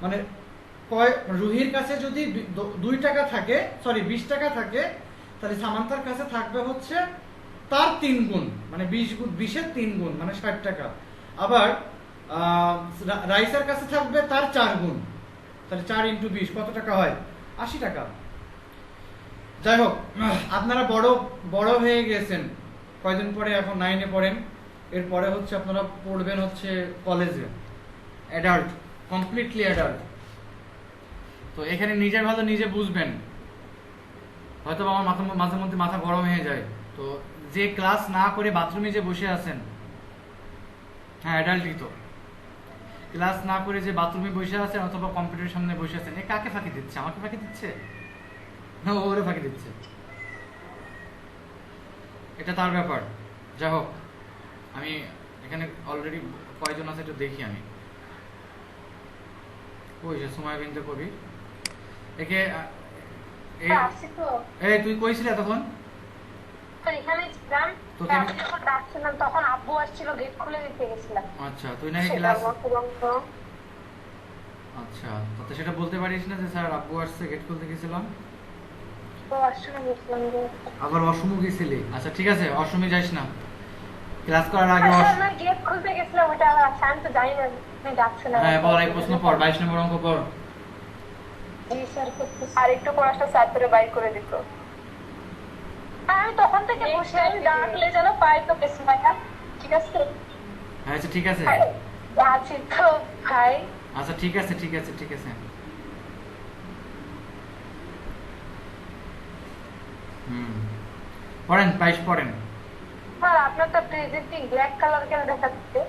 [SPEAKER 1] মানে রুহির কাছে যদি 2 টাকা থাকে, সরি 20 টাকা থাকে, তাহলে সামান্থার কাছে থাকবে হচ্ছে তার 3 গুণ, মানে 20-এর 3 গুণ মানে 60 টাকা। আবার রাইসার কাছে থাকবে তার 4 গুণ, তাহলে 4 × 20 কত টাকা হয়? 80 টাকা। যাই হোক, আপনারা বড় হয়ে গেছেন, কয়দিন পরে এখন 9-এ পড়েন, এরপরে হচ্ছে আপনারা পড়বেন হচ্ছে কলেজে, অ্যাডাল্ট, কমপ্লিটলি অ্যাডাল্ট। তো এখানে নিজের ভালো নিজে বুঝবেন। হয়তো আমার মাঝে মধ্যে মাথা গরম হয়ে যায়। তো যে ক্লাস না করে বাথরুমে যে বসে আছেন, হ্যাঁ অ্যাডাল্টই তো, ক্লাস না করে যে বাথরুমে বসে আছেন অথবা কম্পিউটারের সামনে বসে আছেন, এ কাকে ফাঁকি দিচ্ছে? আমাকে ফাঁকি দিচ্ছে না ওরে ফাঁকি দিচ্ছে? এটা তার ব্যাপার। যাই হোক, আমি এখানে অলরেডি কয়জন আছে একটু দেখি। আমি কই যে সুমাইয়া বিনতে কবির, একে এই তুই কইছিলি তখন?
[SPEAKER 3] এখানে ছিলাম,
[SPEAKER 1] তোকে আমি
[SPEAKER 3] যখন ডাকছিলাম তখন আব্বু আসছিল, গেট খুলে দিতে গেছিলাম।
[SPEAKER 1] আচ্ছা, তুই নাকি ক্লাস, আচ্ছা, তো সেটা বলতে পারিস না যে স্যার আব্বু আসছে, গেট খুলতে গেছিলাম।
[SPEAKER 3] তো আসলে বুঝলাম যে
[SPEAKER 1] আবার অসমও গেছিলি? আচ্ছা ঠিক আছে, অসমে যাইস না, ক্লাস করার আগে
[SPEAKER 3] আসলে না গেট খুলতে গেছিলাম, ওটা আমি তো জানি না আপনি ডাকছেন।
[SPEAKER 1] হ্যাঁ বল, এই প্রশ্ন পড়, 22 নম্বর অঙ্ক পড়।
[SPEAKER 3] জি স্যার, আর একটু পর আসলে স্যার ধরে বাইর করে দিত। আমি তখন থেকে বসে আছি, ডাকলে যেন পাই তো বিসমাইয়া। ঠিক আছে?
[SPEAKER 1] হ্যাঁ আচ্ছা ঠিক আছে,
[SPEAKER 3] আছি তো ভাই।
[SPEAKER 1] আচ্ছা ঠিক আছে ঠিক আছে ঠিক আছে। পড়েন, 22 পড়েন।
[SPEAKER 3] স্যার আপনার তো প্রেজেন্টিং ব্ল্যাক কালার কেন দেখাচ্ছে?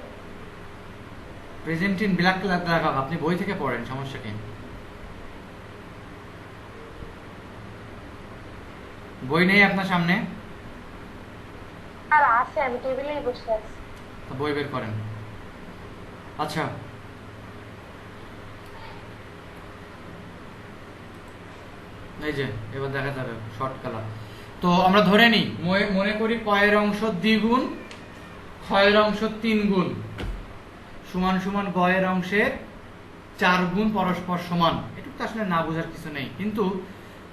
[SPEAKER 1] প্রেজেন্ট ইন ব্ল্যাক কালার দেখাও, আপনি বই থেকে পড়েন, সমস্যা কি? বই নেই আপনার সামনে?
[SPEAKER 3] আর আছে, আমি টেবিলেই বসে আছি।
[SPEAKER 1] তো বই বের করেন। আচ্ছা, এই যে এবার দেখা যাবে শর্ট কালার। তো আমরা ধরে নিই, মনে করি কয়ের অংশ দ্বিগুণ, ক্ষয়ের অংশ 3 গুণ সমান সমান গয়ের অংশের 4 গুণ পরস্পর সমান। এটুকু তো আসলে না বোঝার কিছু নেই, কিন্তু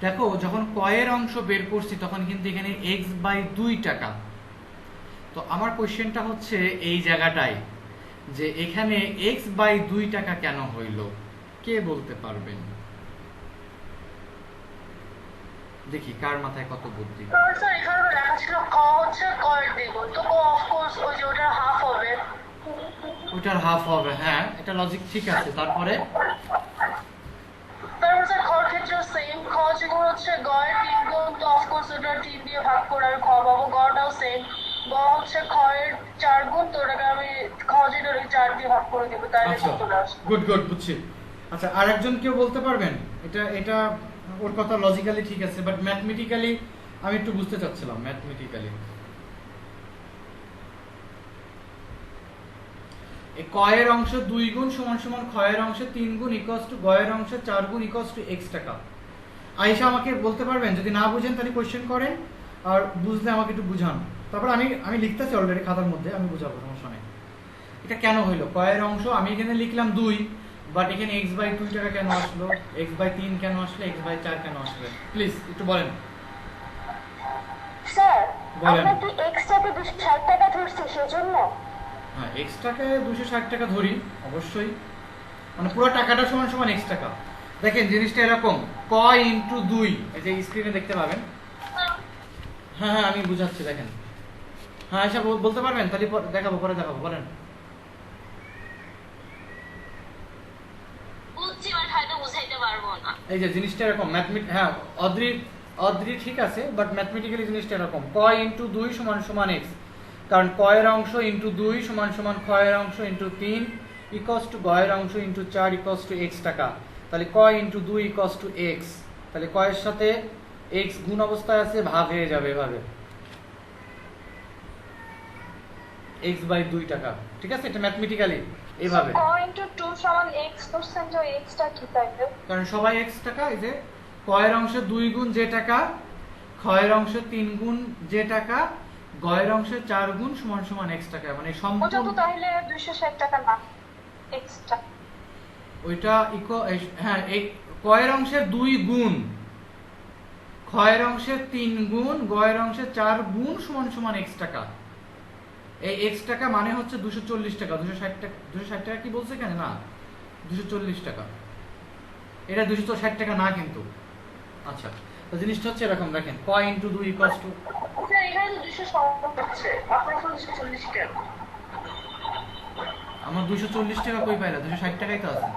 [SPEAKER 1] দেখো যখন কয়ের অংশ বের করছি তখন কিন্তু এখানে x/2 টাকা। তো আমার কোশ্চেনটা হচ্ছে এই জায়গাটায় যে এখানে x/2 টাকা কেন হইল, কে বলতে পারবেন? দেখি কার মাথায় কত বুদ্ধি।
[SPEAKER 3] স্যার এখানে লেখা ছিল ক হচ্ছে কয়ের দ্বিগুণ, তো অফকোর্স ওই যে ওটার হাফ হবে।
[SPEAKER 1] ওটার হাফ হবে, হ্যাঁ এটা লজিক ঠিক আছে। তারপরে
[SPEAKER 3] তারপর স্যার খর ক্ষেত্রেও সেম, খ যেগুলো হচ্ছে গয়ের 3 গুণ, তো অফকোর্স ওটা 3 দিয়ে ভাগ করে আমি খ পাবো। গটাও সেম, গ হচ্ছে খয়ের 4 গুণ, তো ওটাকে আমি খ যেটা 4 দিয়ে ভাগ করে দিব, তাহলে
[SPEAKER 1] আচ্ছা
[SPEAKER 3] চলে আসবে।
[SPEAKER 1] গুড গুড, বুঝছি। আচ্ছা আর একজন কেউ বলতে পারবেন? এটা এটা ওর কথা লজিক্যালি ঠিক আছে, বাট ম্যাথমেটিক্যালি আমি একটু বুঝতে চাচ্ছিলাম। ম্যাথমেটিক্যালি এই কয়ের অংশ 2 গুণ সমান সমান ক্ষয়ের অংশ 3 গুণ ইকুয়ালস টু গয়ের অংশ 4 গুণ ইকুয়ালস টু x টাকা। আয়েশা আমাকে বলতে পারবেন? যদি না বুঝেন তাহলে কোশ্চেন করেন, আর বুঝলে আমাকে একটু বুঝান। তারপর আমি লিখতেছি অলরেডি খাতার মধ্যে, আমি বুঝাবো, সমস্যা নেই। এটা কেন হইলো কয়ের অংশ? আমি এখানে লিখলাম 2, বাট এখানে x/2 টাকা কেন আসলো, x/3 কেন আসলো, x/4 কেন আসলো? প্লিজ একটু বলেন।
[SPEAKER 2] স্যার
[SPEAKER 1] বলেন।
[SPEAKER 2] আমরা কি এক্সট্রাতে 260 টাকা ধরছি সেজন্য?
[SPEAKER 1] হ্যাঁ x টাকায় 260 টাকা ধরি অবশ্যই, মানে পুরো টাকাটা সমান সমান x টাকা। দেখেন জিনিসটা এরকম, ক ইন্টু 2, এই যে স্ক্রিনে দেখতে পাবেন। হ্যাঁ হ্যাঁ আমি বুঝাচ্ছি, দেখেন। হ্যাঁ আচ্ছা বলতে পারবেন? তাহলে দেখাবো, পরে দেখাবো, বলেন।
[SPEAKER 4] বুঝছি বাট হয়তো বুঝাইতে পারবো না।
[SPEAKER 1] এই যে জিনিসটা এরকম, হ্যাঁ অদ্রি ঠিক আছে, বাট ম্যাথমেটিক্যালি জিনিসটা এরকম, ক ইন্টু 2 সমান সমান x, কারণ কয়ের অংশ ইন্টু 2 সমান সমান ক্ষয়ের অংশ ইন্টু 3 ইকুয়ালস টু গয়ের অংশ ইন্টু 4 ইকুয়ালস টু x টাকা। তাহলে ক ইন্টু 2 ইকুয়ালস টু x, তাহলে কয়ের সাথে x গুণ অবস্থায় আছে, ভাগ হয়ে যাবে এভাবে x/2 টাকা। ঠিক আছে, এটা ম্যাথমেটিক্যালি এইভাবে,
[SPEAKER 3] ক ইনটু 2 সমান x করছেন, যে x টা কি তাইলে?
[SPEAKER 1] কারণ সবাই x টাকা। এই যে কয়ের অংশ 2 গুণ যে টাকা, ক্ষয়ের অংশ 3 গুণ যে টাকা, গয়ের অংশ 4 গুণ সমান সমান x টাকা, মানে
[SPEAKER 3] ওটা
[SPEAKER 1] সম্পূর্ণ
[SPEAKER 3] তো তাহলে 260 টাকা না, এক্সট্রা।
[SPEAKER 1] ওইটা হ্যাঁ এই কয়ের অংশের 2 গুণ, ক্ষয়ের অংশের 3 গুণ, গয়ের অংশের 4 গুণ সমান সমান x টাকা। এই x টাকা মানে হচ্ছে 240 টাকা। 260 টাকা, 260 টাকা কি বলছে এখানে? না, 240 টাকা। এটা 260 টাকা না কিন্তু। আচ্ছা, তো জিনিসটা হচ্ছে এরকম, দেখেন ক ইন্টু 2 ইকুয়ালস টু,
[SPEAKER 3] স্যার এখানে তো 260 হচ্ছে, আপনার 240 টাকা।
[SPEAKER 1] আমার 240 টাকা কই পাইলা? 260 টাকাই তো আছে।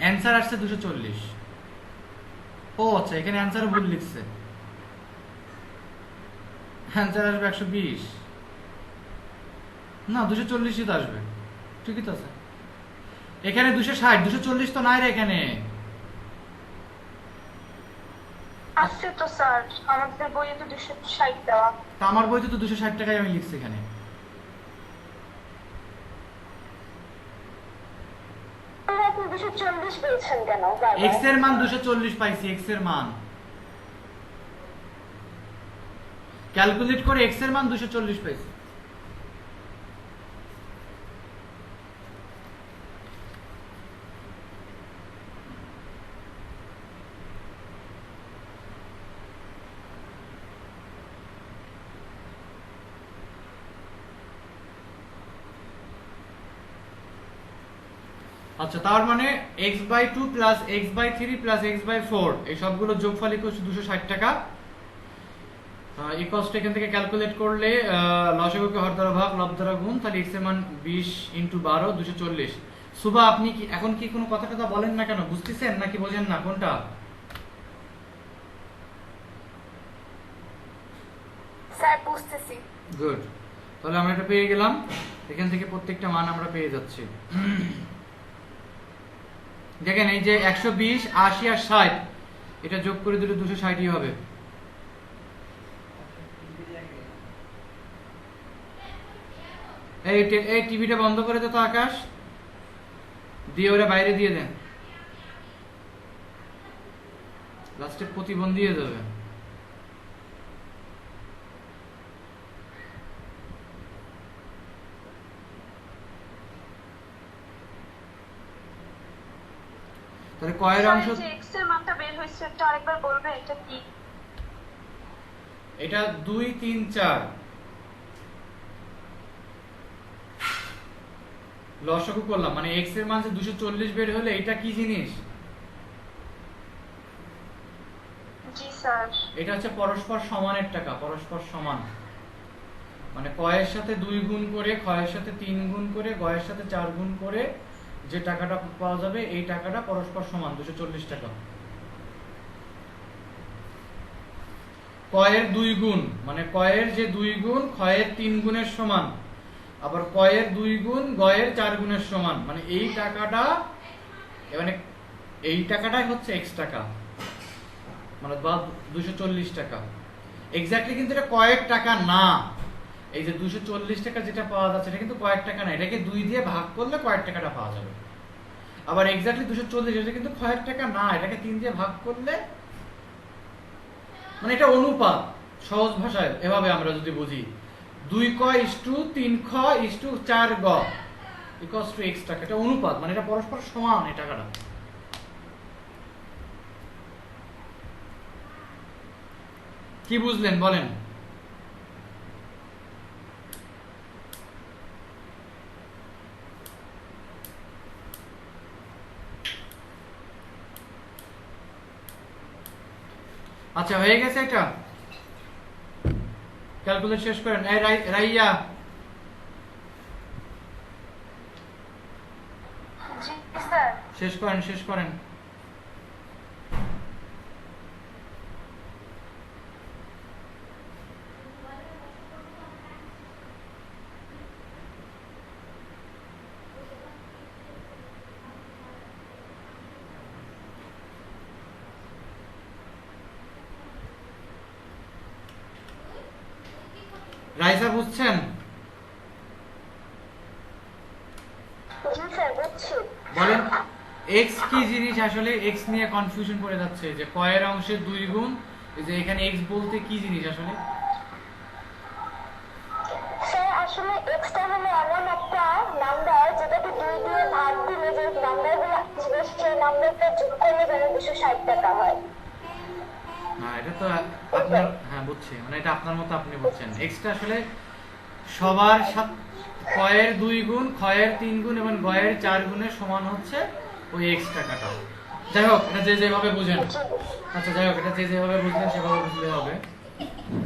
[SPEAKER 1] অ্যানসার আসছে 240। ও আচ্ছা, এখানে অ্যানসার ভুল লিখছে, অ্যানসার আসবে 120। না 240ই তো আসবে, ঠিকই তো আছে। এখানে 260, 240 তো নাই রে এখানে।
[SPEAKER 3] আসছে তো স্যার, আমাদের বইয়ে তো 260 দেওয়া।
[SPEAKER 1] তা আমার বইতে তো 260 টাকাই আমি লিখছি এখানে।
[SPEAKER 2] আপনি 240 পেয়েছেন কেন?
[SPEAKER 1] x এর মান 240 পাইছি, x এর মান ক্যালকুলেট করে x এর মান 240 পাইছি। আচ্ছা, তার মানে x/2 plus x/3 plus x/4 এই সবগুলো যোগফল ইকুয়াল 260 টাকা। এই কস্ট এখান থেকে ক্যালকুলেট করলে লসাগুকে হর দ্বারা ভাগ, লব দ্বারা গুণ, তাহলে x এর মান 20 × 12 240। সুবা, আপনি কি এখন কি কোনো কথা টথা বলেন না কেন? বুঝতেছেন নাকি বোঝেন না কোনটা?
[SPEAKER 3] স্যার বুঝতেছি।
[SPEAKER 1] গুড, তাহলে আমরা এটা পেয়ে গেলাম। এখান থেকে প্রত্যেকটা মান আমরা পেয়ে যাচ্ছি। দেখেন এই যে 120, 80 আর 60 এটা যোগ করে দিলে 260ই হবে। এই টিভিটা বন্ধ করে দে তো আকাশ, দিয়ে ওরা বাইরে দিয়ে দেন, লাস্টে প্রতিবন্ধী হয়ে যাবে। তাহলে কয়ের অংশ,
[SPEAKER 3] x এর মানটা বের হয়েছে, এটা আরেকবার বলবে এটা কি?
[SPEAKER 1] এটা 2 3 4 লসাগু করলাম, মানে x এর মান যে 240 বের হলে এটা কি জিনিস?
[SPEAKER 3] জি স্যার।
[SPEAKER 1] এটা হচ্ছে পরস্পর সমানের টাকা, পরস্পর সমান, মানে কয়ের সাথে 2 গুণ করে, ক্ষয়ের সাথে 3 গুণ করে, গয়ের সাথে 4 গুণ করে যে টাকাটা পাওয়া যাবে এই টাকাটা পরস্পর সমান 240 টাকা। কয়ের 2 গুণ মানে কয়ের যে 2 গুণ ক্ষয়ের 3 গুণের সমান, আবার কয়ের 2 গুণ গয়ের 4 গুণের সমান, মানে এই টাকাটা, মানে এই টাকাটাই হচ্ছে x টাকা, মানে বা 240 টাকা। এক্স্যাক্টলি কিন্তু এটা কয়েক টাকা না। এই যে 240 টাকা যেটা পাওয়া যাচ্ছে এটা কিন্তু কয়েক টাকা না, এটাকে 2 দিয়ে ভাগ করলে কয়েক টাকাটা পাওয়া যাবে। আবার এক্স্যাক্টলি 240 এটা কিন্তু কয়েক টাকা না, এটাকে 3 দিয়ে ভাগ করলে, মানে এটা অনুপাত। সহজ ভাষায় এভাবে আমরা যদি বুঝি, 2 ক = 3 খ = 4 গ = x টাকা, এটা অনুপাত, মানে এটা পরস্পর সমান এই টাকাটা। কি বুঝলেন বলেন? আচ্ছা, হয়ে গেছে এটা? ক্যালকুলেট শেষ করেন। এই রাইয়া,
[SPEAKER 3] জি স্যার।
[SPEAKER 1] শেষ করেন, শেষ করেন। রাইসা বুঝছেন?
[SPEAKER 2] জি স্যার, বুঝছি।
[SPEAKER 1] বলেন x কি জিনিস? আসলে x নিয়ে কনফিউশন করে যাচ্ছে যে কয়ের অংশের 2 গুণ, এই যে এখানে x বলতে কি জিনিস আসলে?
[SPEAKER 2] স্যার আসলে এক্সটা হলো এমন একটা নাম্বার যেটাকে 2 দিয়ে ভাগ দিলে যে নাম্বারগুলো আসবে সেই নাম্বারটা যোগ করলে যেন 260 টাকা হয়।
[SPEAKER 1] না, এটা তো আপনার, হ্যাঁ বুঝছি, মানে এটা আপনার মতো আপনি বুঝছেন। এক্সটা আসলে সবার সাথে কয়ের 2 গুণ, ক্ষয়ের 3 গুণ এবং গয়ের 4 গুণের সমান হচ্ছে ওই এক্স টাকাটা। যাই হোক, এটা যে যেভাবে বুঝেন, আচ্ছা যাই হোক, এটা যে যেভাবে বুঝলেন সেভাবে বুঝলে হবে।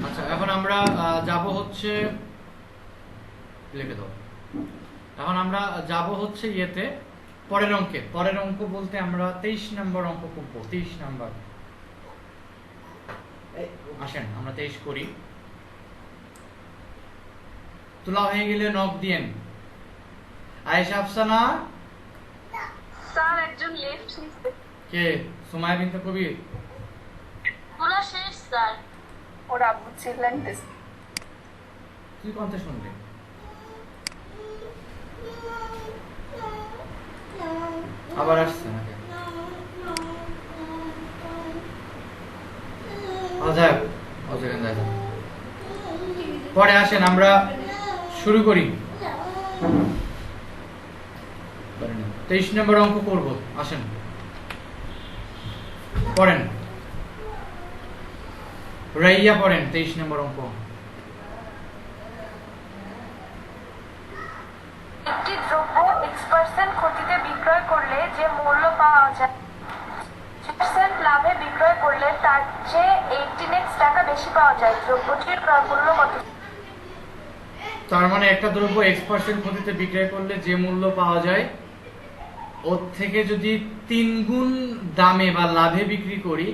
[SPEAKER 1] আচ্ছা, এখন আমরা যাব হচ্ছে, লিখে দাও। এখন আমরা যাব হচ্ছে ইয়েতে, পরের অঙ্কে। পরের অঙ্ক বলতে আমরা 23 নম্বর অঙ্ক করব। 23 নম্বর, আসেন আমরা 23 করি। তোলা হয়ে গেলে নক দিয়েন। আয়েশা আফসানা,
[SPEAKER 3] স্যার একজন লেফট নিছে।
[SPEAKER 1] কে? সুমাইয়া বিনতে কবির।
[SPEAKER 4] তোলা শেষ স্যার।
[SPEAKER 3] ওর আব্বু চিল্লাইতেছে।
[SPEAKER 1] তুই কোনটা শুনলি? আবার আসছে নাকি? পরে আসেন আমরা শুরু করি। 23 নম্বর অঙ্ক করব, আসেন পড়েন। রাইয়া পড়েন 23 নম্বর অঙ্ক।
[SPEAKER 3] একটি দ্রব্য x% ক্ষতিতে বিক্রয়
[SPEAKER 5] করলে যে মূল্য পাওয়া যায় 6% লাভে বিক্রয় করলে তার চেয়ে 18x টাকা বেশি পাওয়া যায়। দ্রব্যটির ক্রয় মূল্য কত?
[SPEAKER 1] তার মানে একটা দ্রব্য X% ক্ষতিতে বিক্রয় করলে যে মূল্য পাওয়া যায় ওর থেকে যদি 3 গুণ দামে বা লাভে বিক্রি করি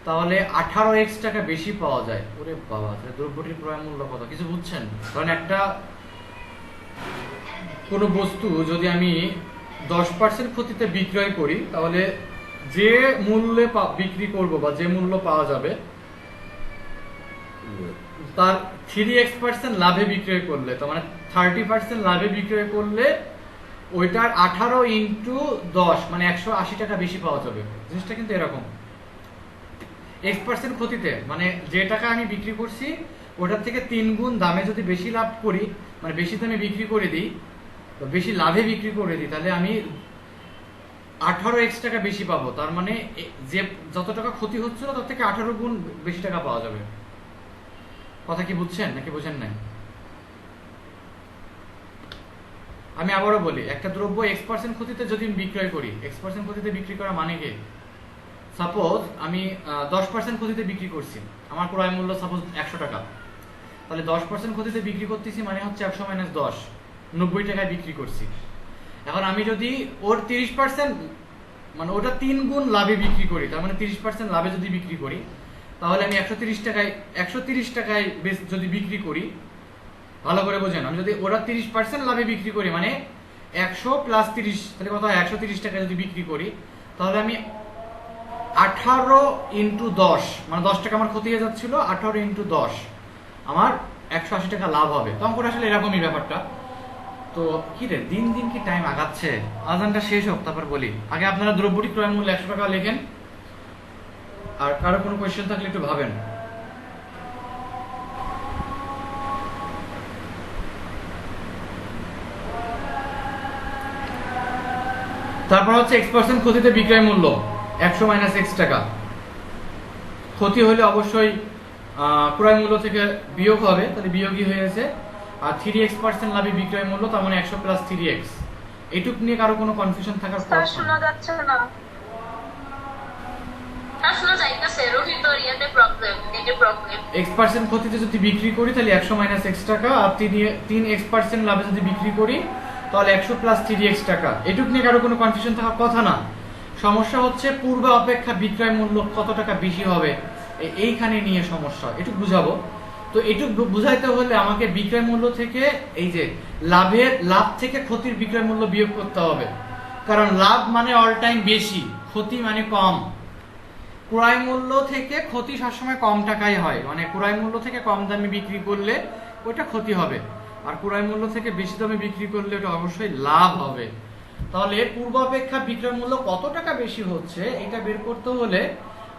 [SPEAKER 1] তাহলে 18x টাকা বেশি পাওয়া যায়। ওরে বাবা, তাহলে দ্রব্যটির ক্রয় মূল্য কত? কিছু বুঝছেন? কারণ একটা কোনো বস্তু যদি আমি 10% ক্ষতিতে বিক্রয় করি তাহলে যে মূল্যে বিক্রি করব বা যে মূল্য পাওয়া যাবে তার 3x% লাভে বিক্রয় করলে, তার মানে 30% লাভে বিক্রয় করলে ওইটার 18 ইন্টু 10 মানে 180 টাকা বেশি পাওয়া যাবে। জিনিসটা কিন্তু এরকম, X% ক্ষতিতে মানে যে টাকা আমি বিক্রি করছি ওটার থেকে 3 গুণ দামে যদি বেশি লাভ করি, মানে বেশি দামে বিক্রি করে দিই, বেশি লাভে বিক্রি করে দিই, তাহলে আমি 18x টাকা বেশি পাবো। তার মানে যে যত টাকা ক্ষতি হচ্ছিল তার থেকে 18 গুণ বেশি টাকা পাওয়া যাবে। কথা কি বুঝছেন নাকি বুঝেন নাই? আমি আবারও বলি, একটা দ্রব্য X% ক্ষতিতে যদি বিক্রয় করি, X% ক্ষতিতে বিক্রি করা মানে কি? সাপোজ আমি 10% ক্ষতিতে বিক্রি করছি, আমার ক্রয় মূল্য সাপোজ 100 টাকা, তাহলে 10% ক্ষতিতে বিক্রি করতেছি মানে হচ্ছে 100 মাইনাস 10, 90 টাকায় বিক্রি করছি। এখন আমি যদি ওর 30% মানে ওটা 3 গুণ লাভে বিক্রি করি, তার মানে 30% লাভে যদি বিক্রি করি তাহলে আমি 130 টাকায় যদি বিক্রি করি, ভালো করে বোঝেন, আমি যদি ওরা 30% লাভে বিক্রি করি মানে 100 প্লাস 30 তাহলে কত হয়? 130 টাকায় যদি বিক্রি করি তাহলে আমি 18 ইন্টু 10 মানে 10 টাকা আমার ক্ষতি হয়ে যাচ্ছিল, 18 ইন্টু 10 আমার 180 টাকা লাভ হবে। তো অঙ্কটা আসলে এরকমই ব্যাপারটা। তো কি রে, দিন দিন কি টাইম আগাচ্ছে, আজানটা শেষ হোক তারপর বলি। আগে আপনারা দ্রব্যটি ক্রয় মূল্য 100 টাকা লেখেন, আর কারো কোনো কোয়েশ্চেন থাকলে একটু ভাবেন। তারপর হচ্ছে X% ক্ষতিতে বিক্রয় মূল্য 100 মাইনাস X টাকা। ক্ষতি হলে অবশ্যই ক্রয় মূল্য থেকে বিয়োগ হবে, তাহলে বিয়োগই হয়েছে। আর 3x% লাভে বিক্রয় মূল্য, তার মানে 100 প্লাস 3x। এইটুক নিয়ে কারো কোনো কনফিউশন থাকার
[SPEAKER 5] স্যার শোনা যাচ্ছে না।
[SPEAKER 3] শোনা যাইতেছে, রোহিত আর ইয়াতে প্রবলেম, নেটে প্রবলেম।
[SPEAKER 1] X% ক্ষতিতে যদি বিক্রি করি তাহলে 100 মাইনাস X টাকা, আর 3x% লাভে যদি বিক্রি করি তাহলে 100 প্লাস 3x টাকা। এটুক নিয়ে কারো কোনো কনফিউশন থাকার কথা না। সমস্যা হচ্ছে পূর্ব অপেক্ষা বিক্রয় মূল্য কত টাকা বেশি হবে, এইখানে নিয়ে সমস্যা, এটুক বুঝাবো। তো এটুক বুঝাইতে হলে আমাকে বিক্রয় মূল্য থেকে এই যে লাভ থেকে ক্ষতির বিক্রয় মূল্য বিয়োগ করতে হবে, কারণ লাভ মানে অল টাইম বেশি, ক্ষতি মানে কম। ক্রয় মূল্য থেকে ক্ষতি সবসময় কম টাকায় হয়, মানে ক্রয় মূল্য থেকে কম দামে বিক্রি করলে ওইটা ক্ষতি হবে, আর ক্রয় মূল্য থেকে বেশি দামে বিক্রি করলে ওটা অবশ্যই লাভ হবে। তাহলে পূর্ব অপেক্ষা বিক্রয় মূল্য কত টাকা বেশি হচ্ছে এটা বের করতে হলে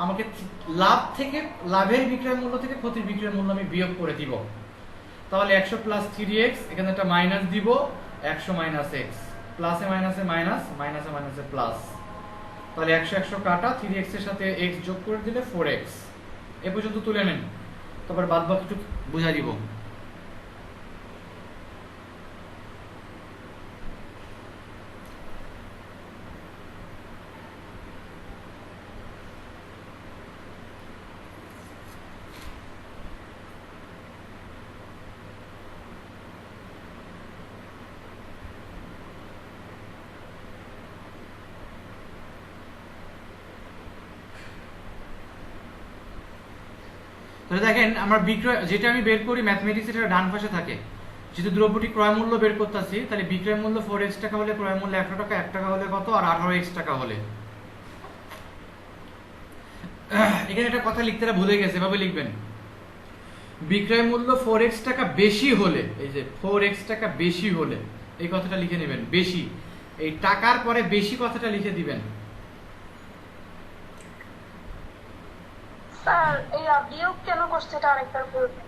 [SPEAKER 1] আমাকে লাভের বিক্রয় মূল্য থেকে ক্ষতির বিক্রয় মূল্য আমি বিয়োগ করে দিব। তাহলে 100 প্লাস 3x, এখানে একটা মাইনাস দিব, 100 মাইনাস x, প্লাসে মাইনাসে মাইনাস, মাইনাসে মাইনাসে প্লাস, তাহলে 100 কাটা, 3x এর সাথে x যোগ করে দিলে 4x। এ পর্যন্ত তুলে নেন, তারপর বাদ বাকি একটু বুঝাই দিব। তাহলে দেখেন, আমরা বিক্রয় যেটা আমি বের করি ম্যাথমেটিক্স, এটা ডান পাশে থাকে। যেহেতু দ্রব্যটি ক্রয় মূল্য বের করতেছি, তাহলে বিক্রয় মূল্য 4x টাকা হলে ক্রয় মূল্য 100 টাকা, 1 টাকা হলে কত, আর 18x টাকা হলে। এখানে একটা কথা লিখতে ভুলে গেছে, এভাবে লিখবেন, বিক্রয় মূল্য 4x টাকা বেশি হলে, এই যে 4x টাকা বেশি হলে, এই কথাটা লিখে নেবেন, বেশি, এই টাকার পরে বেশি কথাটা লিখে দিবেন।
[SPEAKER 5] স্যার এই বিয়োগ কেন করছে এটা আরেকবার বলবেন?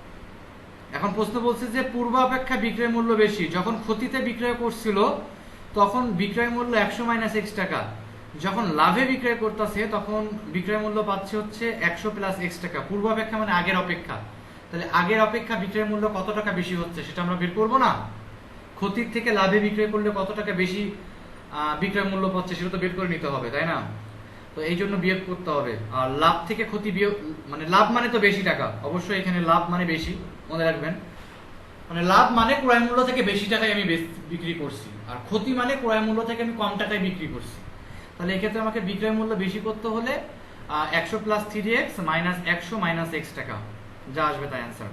[SPEAKER 1] এখন প্রশ্ন বলছে যে পূর্ব অপেক্ষা বিক্রয় মূল্য বেশি, যখন ক্ষতিতে বিক্রয় করছিল তখন বিক্রয় মূল্য 100 মাইনাস x টাকা, যখন লাভে বিক্রয় করতেছে তখন বিক্রয় মূল্য পাচ্ছে হচ্ছে 100 প্লাস x টাকা। পূর্ব অপেক্ষা মানে আগের অপেক্ষা, তাহলে আগের অপেক্ষা বিক্রয় মূল্য কত টাকা বেশি হচ্ছে সেটা আমরা বের করব না। ক্ষতির থেকে লাভে বিক্রয় করলে কত টাকা বেশি বিক্রয় মূল্য পাচ্ছে সেটা তো বের করে নিতে হবে, তাই না? তো এই জন্য বিয়োগ করতে হবে। আর লাভ থেকে ক্ষতি বিয়োগ, মানে লাভ মানে তো বেশি টাকা, অবশ্যই এখানে লাভ মানে বেশি, মনে রাখবেন। মানে লাভ মানে ক্রয় মূল্য থেকে বেশি টাকায় আমি বিক্রি করছি, আর ক্ষতি মানে ক্রয় মূল্য থেকে আমি কম টাকায় বিক্রি করছি। তাহলে এক্ষেত্রে আমাকে বিক্রয় মূল্য বেশি করতে হলে 100 plus 3x minus 100 minus x টাকা, যা আসবে তাই অ্যান্সার।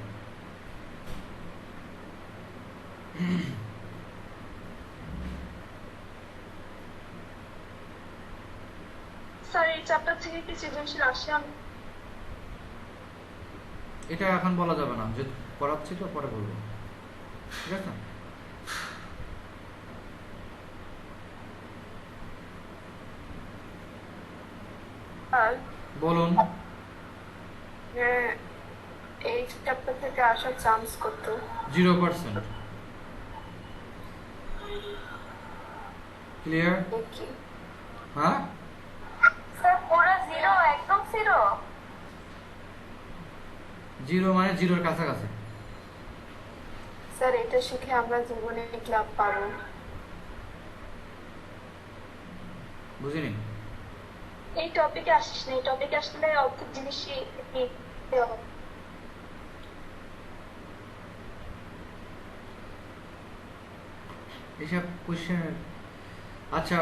[SPEAKER 3] স্যার এই চ্যাপ্টার থেকে কি সৃজনশীল আসে?
[SPEAKER 1] এটা এখন বলা যাবে না, যে পড়াচ্ছি তো পরে বলবো, ঠিক আছে?
[SPEAKER 5] আর
[SPEAKER 1] বলুন।
[SPEAKER 5] এই চ্যাপ্টার থেকে আসার চান্স কত?
[SPEAKER 1] 0%। ক্লিয়ার?
[SPEAKER 5] কি
[SPEAKER 1] হ্যাঁ,
[SPEAKER 5] স্যার পুরো জিরো, একদম জিরো?
[SPEAKER 1] 0 মানে 0-র কাছাকাছি।
[SPEAKER 5] স্যার এটা শিখে আমরা জীবনে কি লাভ পাবো?
[SPEAKER 1] বুঝিনি।
[SPEAKER 3] এই টপিকে আসিস না, এই টপিকে আসলে অর্ধেক জিনিসই নিতে হবে।
[SPEAKER 1] এইসব কোশ্চেন। আচ্ছা,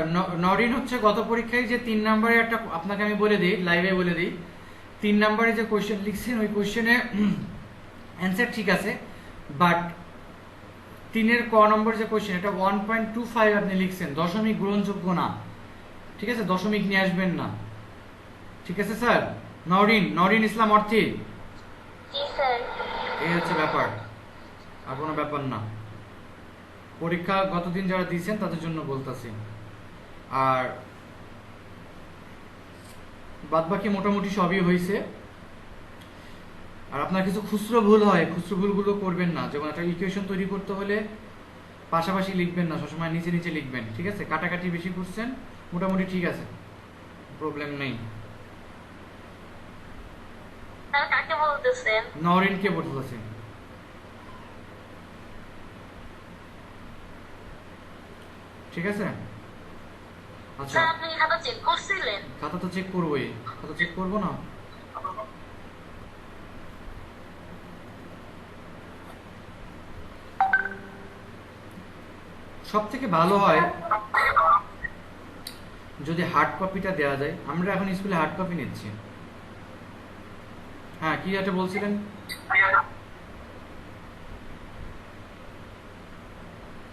[SPEAKER 1] নরিন হচ্ছে গত পরীক্ষায় যে 3 নম্বরে একটা, আপনাকে আমি বলে দিই, লাইভে বলে দিই, 3 নম্বরে যে কোশ্চেন লিখছেন ওই কোশ্চেনে অ্যান্সার ঠিক আছে, বাট 3-এর ক নম্বর যে কোশ্চেন, এটা 1.25 আপনি লিখছেন, দশমিক গ্রহণযোগ্য না, ঠিক আছে? দশমিক নিয়ে আসবেন না, ঠিক আছে স্যার? নরিন ইসলাম অর্থী,
[SPEAKER 2] জি স্যার।
[SPEAKER 1] এই হচ্ছে ব্যাপার, আর কোনো ব্যাপার না। পরীক্ষা গতদিন যারা দিয়েছেন তাদের জন্য বলতেছি। আর বাদবাকি মোটামুটি সবই হয়েছে। আর আপনার কিছু খুচরো ভুল হয়, খুচরো ভুলগুলো করবেন না। যেমন একটা ইকুয়েশন তৈরি করতে হলে পাশাপাশি লিখবেন না, সবসময় নিচে নিচে লিখবেন, ঠিক আছে? কাটাকাটি বেশি করছেন, মোটামুটি ঠিক আছে, প্রবলেম নেই।
[SPEAKER 2] স্যার কাকে বলতেছেন?
[SPEAKER 1] নরিনকে বলতেছি। ঠিক আছে? আচ্ছা,
[SPEAKER 2] স্যার আপনি কি খাতা চেক করছিলেন?
[SPEAKER 1] খাতা তো চেক করবোই, খাতা চেক করবো না? সব থেকে ভালো হয় যদি হার্ড কপিটা দেওয়া যায়। আমরা এখন স্কুলে হার্ড কপি নিচ্ছি। হ্যাঁ, কি একটা বলছিলেন?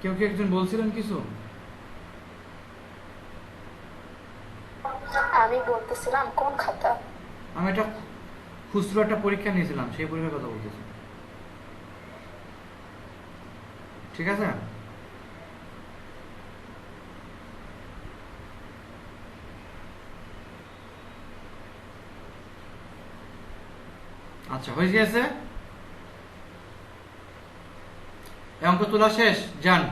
[SPEAKER 1] কেউ কি একজন বলছিলেন কিছু?
[SPEAKER 5] আমি বলতেছিলাম কোন খাতা?
[SPEAKER 1] আমি একটা খুচরো একটা পরীক্ষা নিয়েছিলাম, সেই পরীক্ষার কথা বলতেছি, ঠিক আছে? আচ্ছা, হয়ে গেছে, অঙ্ক তোলা শেষ, যান।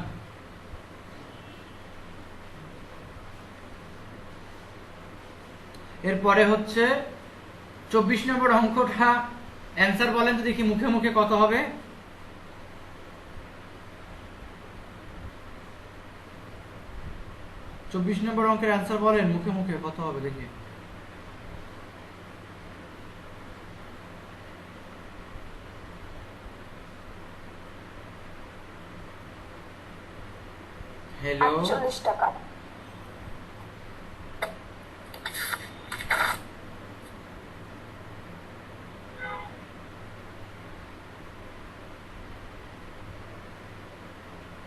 [SPEAKER 1] এরপরে হচ্ছে 24 নম্বর অঙ্কটা, অ্যান্সার বলেন তো দেখি, মুখে মুখে কত হবে? চব্বিশ নম্বর অঙ্কের অ্যান্সার বলেন, মুখে মুখে কত হবে দেখি। হ্যালো,
[SPEAKER 5] 48 টাকা।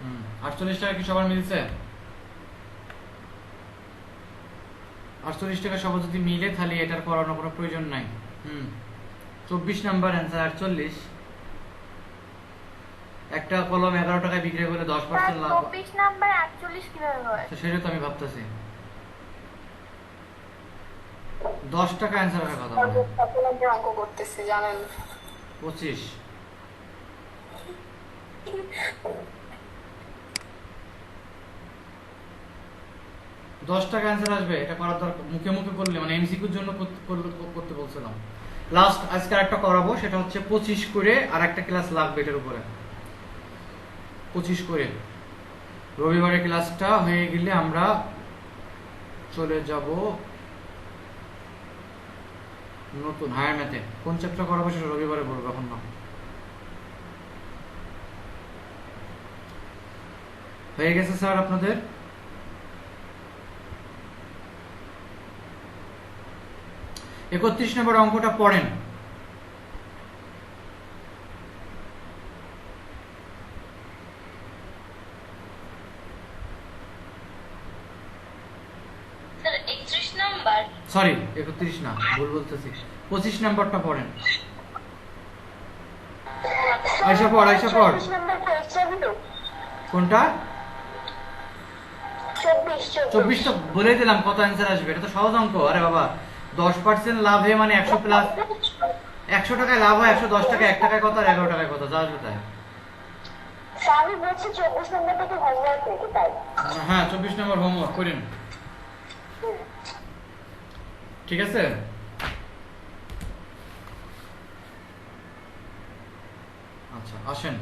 [SPEAKER 1] হুম, 48 টাকা কি সবার মিলছে? 48 টাকা সবার যদি মিলে তাহলে এটার করানোর কোনো প্রয়োজন নাই। 24 নাম্বার অ্যান্সার 48। একটা কলম 11 টাকায় বিক্রি করলে 10% লাভ।
[SPEAKER 5] 24 নাম্বার 48 কিভাবে হয়?
[SPEAKER 1] তো সেটা তো আমি ভাবতেছি 10 টাকা অ্যান্সার হওয়ার কথা বলে।
[SPEAKER 5] আমরা অঙ্ক করতেছি জানেন।
[SPEAKER 1] 25। দশ টাকা অ্যান্সার আসবে, এটা করার দরকার। মুখে মুখে করলে মানে এমসিকিউর জন্য করতে বলছিলাম। লাস্ট আজকে একটা করাবো, সেটা হচ্ছে 25 করে আর একটা ক্লাস লাগবে এটার উপরে। 25 করে রবিবারের ক্লাসটা হয়ে গেলে আমরা চলে যাব নতুন হায়ার ম্যাথে। কোন চ্যাপ্টার করাবো সেটা রবিবারে বলবো, এখন না। হয়ে গেছে স্যার আপনাদের? একত্রিশ নম্বর অঙ্কটা পড়েন।
[SPEAKER 2] Sir 31 number.
[SPEAKER 1] সরি 31 না, ভুল বলতেছি, 25 নাম্বারটা পড়েন। আয়শা পড়, আয়শা পড়।
[SPEAKER 2] 24 নাম্বার কোয়েশ্চেন তো
[SPEAKER 1] কোনটা?
[SPEAKER 2] 24
[SPEAKER 1] 24টা বলে দিলাম কত অ্যান্সার আসবে। এটা তো সহজ অঙ্ক। আরে বাবা, 10% লাভে মানে 100 প্লাস, 100 টাকায় লাভ হয়, 110 টাকায়, 1 টাকায় কত আর 11 টাকায় কত, যা আসবে তাই।
[SPEAKER 2] স্যার বলছি 24 নাম্বার থেকে হোমওয়ার্ক নাকি তাই?
[SPEAKER 1] হ্যাঁ 24 নম্বর হোমওয়ার্ক করেন, ঠিক আছে? আচ্ছা আসেন।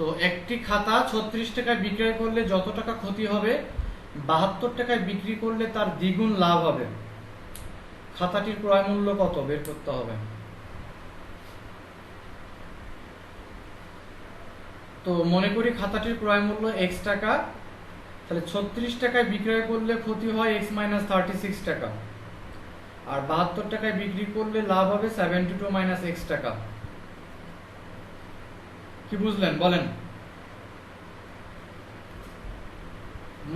[SPEAKER 1] তো একটি খাতা 36 টাকায় বিক্রয় করলে যত টাকা ক্ষতি হবে, 72 টাকায় বিক্রি করলে তার দ্বিগুণ লাভ হবে। খাতাটির ক্রয় মূল্য কত বের করতে হবে। তো মনে করি খাতাটির ক্রয় মূল্য x টাকা, তাহলে 36 টাকায় বিক্রয় করলে ক্ষতি হয় x - 36 টাকা, আর 72 টাকায় বিক্রি করলে লাভ হবে 72 - x টাকা। কি বুঝলেন বলেন?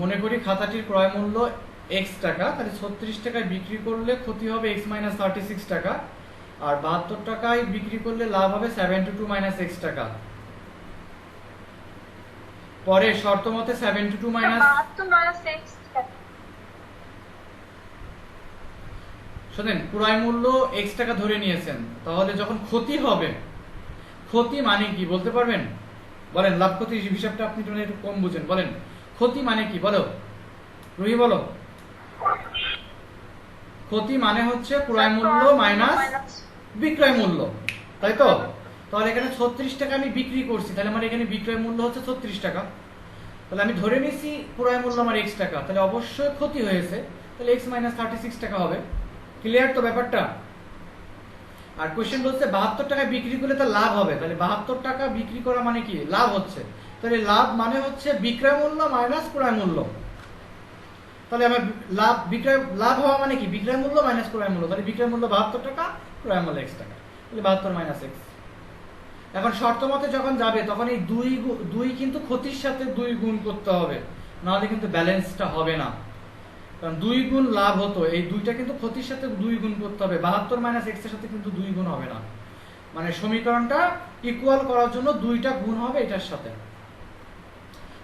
[SPEAKER 1] মনে করি খাতাটির ক্রয় মূল্য x টাকা, তাহলে 36 টাকায় বিক্রি করলে ক্ষতি হবে x - 36 টাকা, আর 72 টাকায় বিক্রি করলে লাভ হবে 72 - x টাকা। পরে শর্ত মতে 72 মাইনাস,
[SPEAKER 5] 72 মাইনাস x
[SPEAKER 1] শোনেন, ক্রয় মূল্য x টাকা ধরে নিয়েছেন, তাহলে যখন ক্ষতি হবে, ক্ষতি মানে কি বলতে পারবেন? বলেন, লাভ ক্ষতি হিসাবটা আপনি একটু কম বুঝেন, বলেন ক্ষতি মানে কি? বলো রুহি, বলো। ক্ষতি মানে হচ্ছে ক্রয় মূল্য মাইনাস বিক্রয় মূল্য, তাই তো? তাহলে এখানে 36 টাকা আমি বিক্রি করছি, তাহলে আমার এখানে বিক্রয় মূল্য হচ্ছে 36 টাকা, তাহলে আমি ধরে নিছি ক্রয় মূল্য আমার x টাকা, তাহলে অবশ্যই ক্ষতি হয়েছে, তাহলে x - 36 টাকা হবে। ক্লিয়ার তো ব্যাপারটা? আর কোশ্চেন বলছে 72 টাকা বিক্রি করলে তার লাভ হবে, তাহলে 72 টাকা বিক্রি করা মানে কি? লাভ হচ্ছে, তাহলে লাভ মানে হচ্ছে বিক্রয় মূল্য মাইনাস ক্রয় মূল্য। তাহলে আমার লাভ হওয়া মানে কি? বিক্রয় মূল্য মাইনাস ক্রয় মূল্য, তাহলে বিক্রয় মূল্য 72 টাকা, ক্রয় মূল্য x টাকা, তাহলে 72 - x। এখন শর্ত মতে যখন যাবে তখন এই দুই কিন্তু ক্ষতির সাথে 2 গুণ করতে হবে, নাহলে কিন্তু ব্যালেন্সটা হবে না। কারণ 2 গুণ লাভ হতো, এই দুইটা কিন্তু ক্ষতির সাথে 2 গুণ করতে হবে, 72 - x এর সাথে কিন্তু 2 গুণ হবে না। মানে সমীকরণটা ইকুয়াল করার জন্য 2টা গুণ হবে এটার সাথে।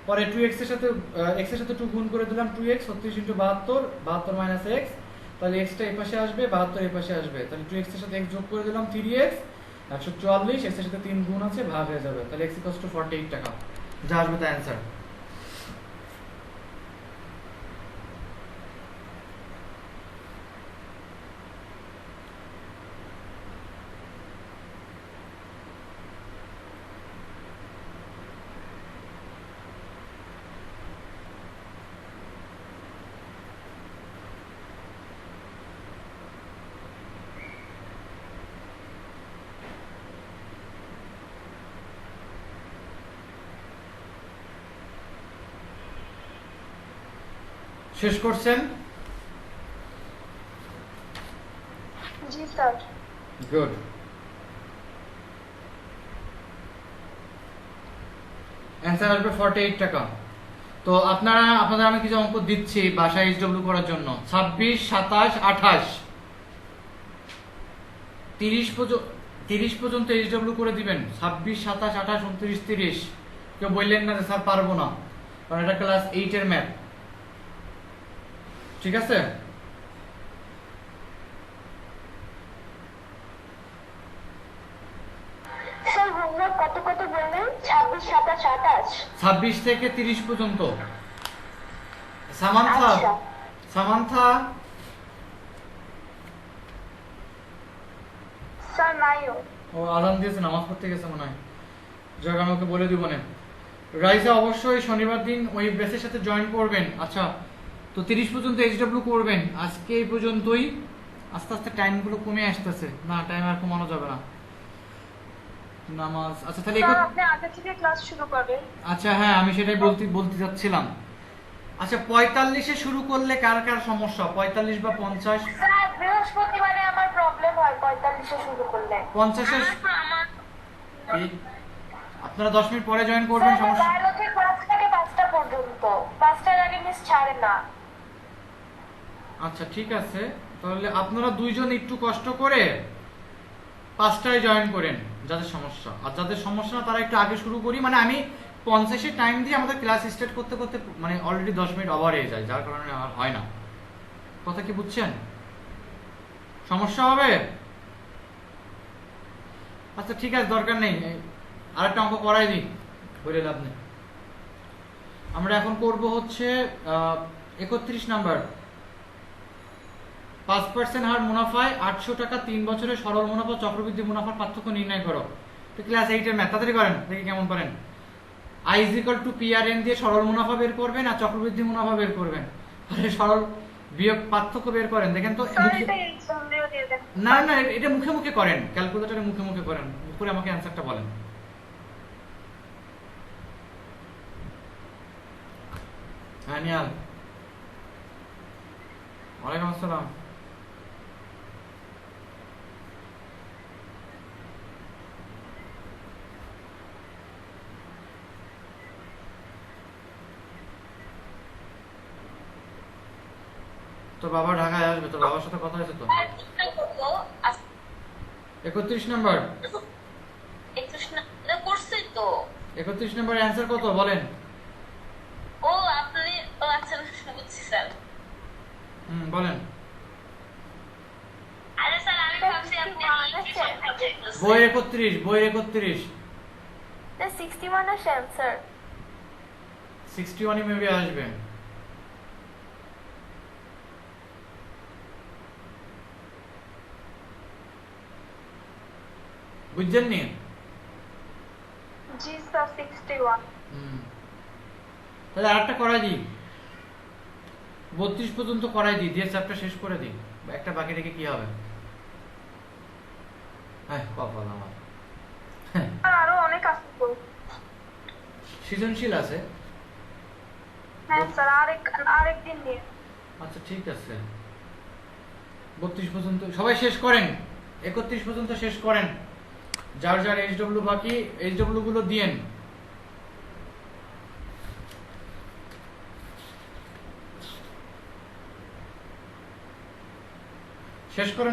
[SPEAKER 1] পরে 2x এর সাথে x এর সাথে 2 গুণ করে দিলাম, 2x 36 * 72, 72 - x, তাহলে x টা এই পাশে আসবে, 72 এই পাশে আসবে, তাহলে 2x এর সাথে x যোগ করে দিলাম 3x, 144, x এর সাথে 3 গুণ আছে, ভাগ হয়ে যাবে, তাহলে x = 48 টাকা, যা আসবে তার অ্যানসার। শেষ করছেন?
[SPEAKER 5] জি স্যার।
[SPEAKER 1] গুড। অ্যানসার আসবে 48 টাকা। তো আপনাদের আমি কিছু অঙ্ক দিচ্ছি বাসায় এইচডব্লিউ করার জন্য। 26, 27, 28, 30 পর্যন্ত এইচডব্লিউ করে দিবেন। 26, 27, 28, 29, 30। কেউ বললেন না যে স্যার পারবো না, কারণ এটা ক্লাস 8 এর ম্যাথ, ঠিক আছে?
[SPEAKER 2] স্যার হোমওয়ার্ক কত বলবেন
[SPEAKER 1] 26 থেকে 30 পর্যন্ত। সামান্থা,
[SPEAKER 2] আচ্ছা।
[SPEAKER 1] সামান্থা
[SPEAKER 5] স্যার নাইও।
[SPEAKER 1] ও আজান দিয়েছে, নামাজ পড়তে গেছে মনে হয়। যাক আমি ওকে বলে দিব না। রাইসা অবশ্যই শনিবার দিন ওই ব্যাচের সাথে জয়েন করবেন। আচ্ছা, তো 30 পর্যন্ত এইচডব্লিউ করবেন। আজকে এই পর্যন্তই। আস্তে আস্তে টাইমগুলো কমে আসতেছে, না টাইম আর কমানো যাবে না। নামাজ, আচ্ছা তাহলে
[SPEAKER 5] স্যার আপনি আগে থেকে ক্লাস শুরু করবেন।
[SPEAKER 1] আচ্ছা হ্যাঁ, আমি সেটাই বলতে যাচ্ছিলাম। আচ্ছা 45-এ শুরু করলে কার কার সমস্যা? 45 বা 50?
[SPEAKER 5] স্যার বৃহস্পতিবারে আমার প্রবলেম হয় 45-এ শুরু করলে।
[SPEAKER 1] 50-এ কি? আপনারা 10 মিনিট পরে জয়েন করবেন,
[SPEAKER 5] স্যার
[SPEAKER 1] সমস্যা।
[SPEAKER 5] বায়োলজি ক্লাস থেকে 5টা পর্যন্ত, 5টার আগে মিস ছাড়ে না।
[SPEAKER 1] আচ্ছা ঠিক আছে, তাহলে আপনারা দুইজন একটু কষ্ট করে 5টায় জয়েন করেন যাদের সমস্যা। আর যাদের সমস্যা না তারা একটু আগে শুরু করি, মানে আমি 50-এ টাইম দিয়ে আমাদের ক্লাস স্টার্ট করতে করতে মানে অলরেডি 10 মিনিট ওভার হয়ে যায়, যার কারণে আর হয় না। কথা কি বুঝছেন? সমস্যা হবে? আচ্ছা ঠিক আছে, দরকার নেই, আরেকটা অঙ্ক করাই দিই, বলে লাভ নেই। আমরা এখন করব হচ্ছে 31 নাম্বার। 5% হার মুনাফায় 800 টাকা 3 বছরের সরল মুনাফা চক্রবৃদ্ধি মুনাফার পার্থক্য নির্ণয় করো। তো ক্লাস 8 এর ম্যাথ তাড়াতাড়ি করেন, দেখি কেমন পারেন। I = PRN দিয়ে সরল মুনাফা বের করবেন আর চক্রবৃদ্ধি মুনাফা বের করবেন। আরে সরল বিয়োগ পার্থক্য বের করেন, দেখেন তো।
[SPEAKER 5] স্যার এটা এক্সাম দিয়ে দিয়ে দেন।
[SPEAKER 1] না না, এটা মুখে মুখে করেন, ক্যালকুলেটরে মুখে মুখে করেন, করে আমাকে অ্যানসারটা বলেন। হ্যাঁ নিয়াল, ওয়ালাইকুম আসসালাম। তোর বাবা ঢাকায় আসবে, তোর বাবার সাথে কথা হয়েছে তো? 31 নাম্বার। 31 নাম্বার অ্যানসার কত বলেন? বলেন। বইয়ের 31।
[SPEAKER 5] The 61 is answer.
[SPEAKER 1] 61 মেবি আসবে। বুঝছেন নি?
[SPEAKER 5] জি স্যার 61।
[SPEAKER 1] তাহলে আরেকটা করাই দিই, 32 পর্যন্ত করাই দিই, দিয়ে চ্যাপ্টার শেষ করে দিই। একটা বাকি রেখে কি হবে? হ্যাঁ কপাল আমার।
[SPEAKER 5] আর আরো অনেক আছে তো।
[SPEAKER 1] সৃজনশীল আছে।
[SPEAKER 5] হ্যাঁ স্যার আরেক দিন নিয়ে।
[SPEAKER 1] আচ্ছা ঠিক আছে, 32 পর্যন্ত সবাই শেষ করেন, 31 পর্যন্ত শেষ করেন। যার যার এইচডব্লিউ বাকি, এইচডব্লিউ গুলো দিয়েন। শেষ করেন।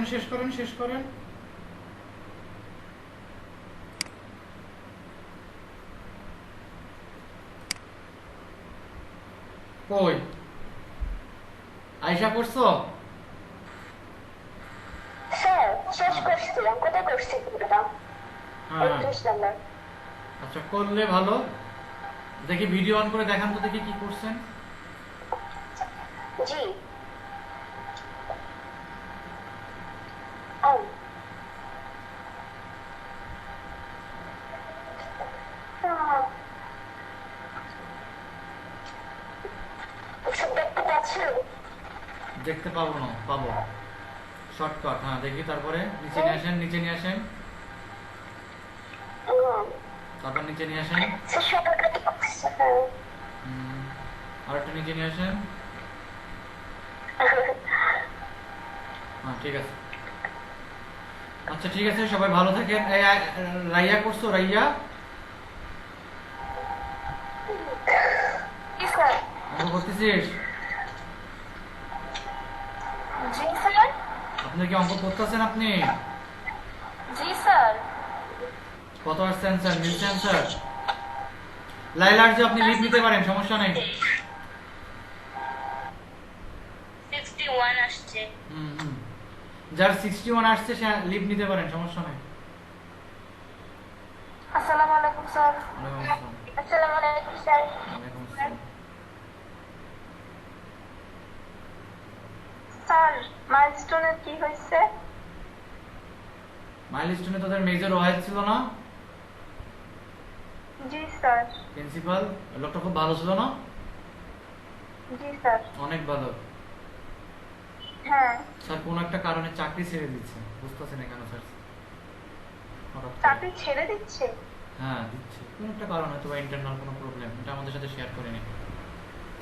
[SPEAKER 1] কই আয়শা করছো?
[SPEAKER 2] স্যার শেষ করছিলাম, কোথায় করছি পুরোটা?
[SPEAKER 1] হ্যাঁ
[SPEAKER 2] 31 নাম্বার।
[SPEAKER 1] আচ্ছা করলে ভালো, দেখি ভিডিও অন করে দেখান তো দেখি কি করছেন।
[SPEAKER 2] জি ওসব দেখতে পাচ্ছেন?
[SPEAKER 1] দেখতে পাবো না, পাবো শর্টকাট। হ্যাঁ দেখি, তারপরে নিচে নিয়ে আসেন, তারপর নিচে নিয়ে আসেন,
[SPEAKER 2] স্যার সকালটা
[SPEAKER 1] আর একটু নিচে নিয়ে আসেন। হ্যাঁ ঠিক আছে। আচ্ছা ঠিক আছে, সবাই ভালো থাকেন। রাইয়া করছো? রাইয়া
[SPEAKER 5] জি স্যার।
[SPEAKER 1] অঙ্ক করতেছিস?
[SPEAKER 5] জি স্যার।
[SPEAKER 1] আপনি কি অঙ্ক করতেছেন? আপনি
[SPEAKER 5] জি স্যার।
[SPEAKER 1] কত আসছে অ্যান্সার? মিলছে অ্যান্সার? লাইলার যে আপনি লিভ নিতে পারেন, সমস্যা নেই।
[SPEAKER 3] 61 আসছে।
[SPEAKER 1] যার 61 আসছে সে লিভ নিতে পারেন, সমস্যা নেই।
[SPEAKER 5] আসসালামু আলাইকুম স্যার।
[SPEAKER 1] ওয়ালাইকুম আসসালাম।
[SPEAKER 2] আসসালামু আলাইকুম
[SPEAKER 5] মাইলস্টোনের কি হয়েছে?
[SPEAKER 1] মাইলস্টোনে তোদের মেজর ওয়াহিদ ছিল না?
[SPEAKER 5] জি স্যার।
[SPEAKER 1] প্রিন্সিপাল লোকটা খুব ভালো ছিল না?
[SPEAKER 5] জি স্যার।
[SPEAKER 1] অনেক ভালো।
[SPEAKER 5] হ্যাঁ।
[SPEAKER 1] স্যার কোন একটা কারণে চাকরি ছেড়ে দিচ্ছে, বুঝতেছি না কেন স্যার। হঠাৎ করে।
[SPEAKER 5] চাকরি ছেড়ে দিচ্ছে?
[SPEAKER 1] হ্যাঁ দিচ্ছে, কোন একটা কারণ হয়তো বা ইন্টারনাল কোনো প্রবলেম, এটা আমাদের সাথে শেয়ার করেনি,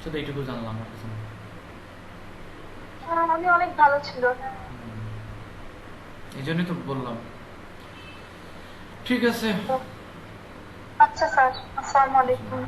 [SPEAKER 1] শুধু এইটুকু জানলাম আর কিছু না।
[SPEAKER 5] উনি অনেক ভালো ছিল।
[SPEAKER 1] এই জন্যই তো বললাম। ঠিক আছে।
[SPEAKER 5] আচ্ছা স্যার, আসসালামু আলাইকুম।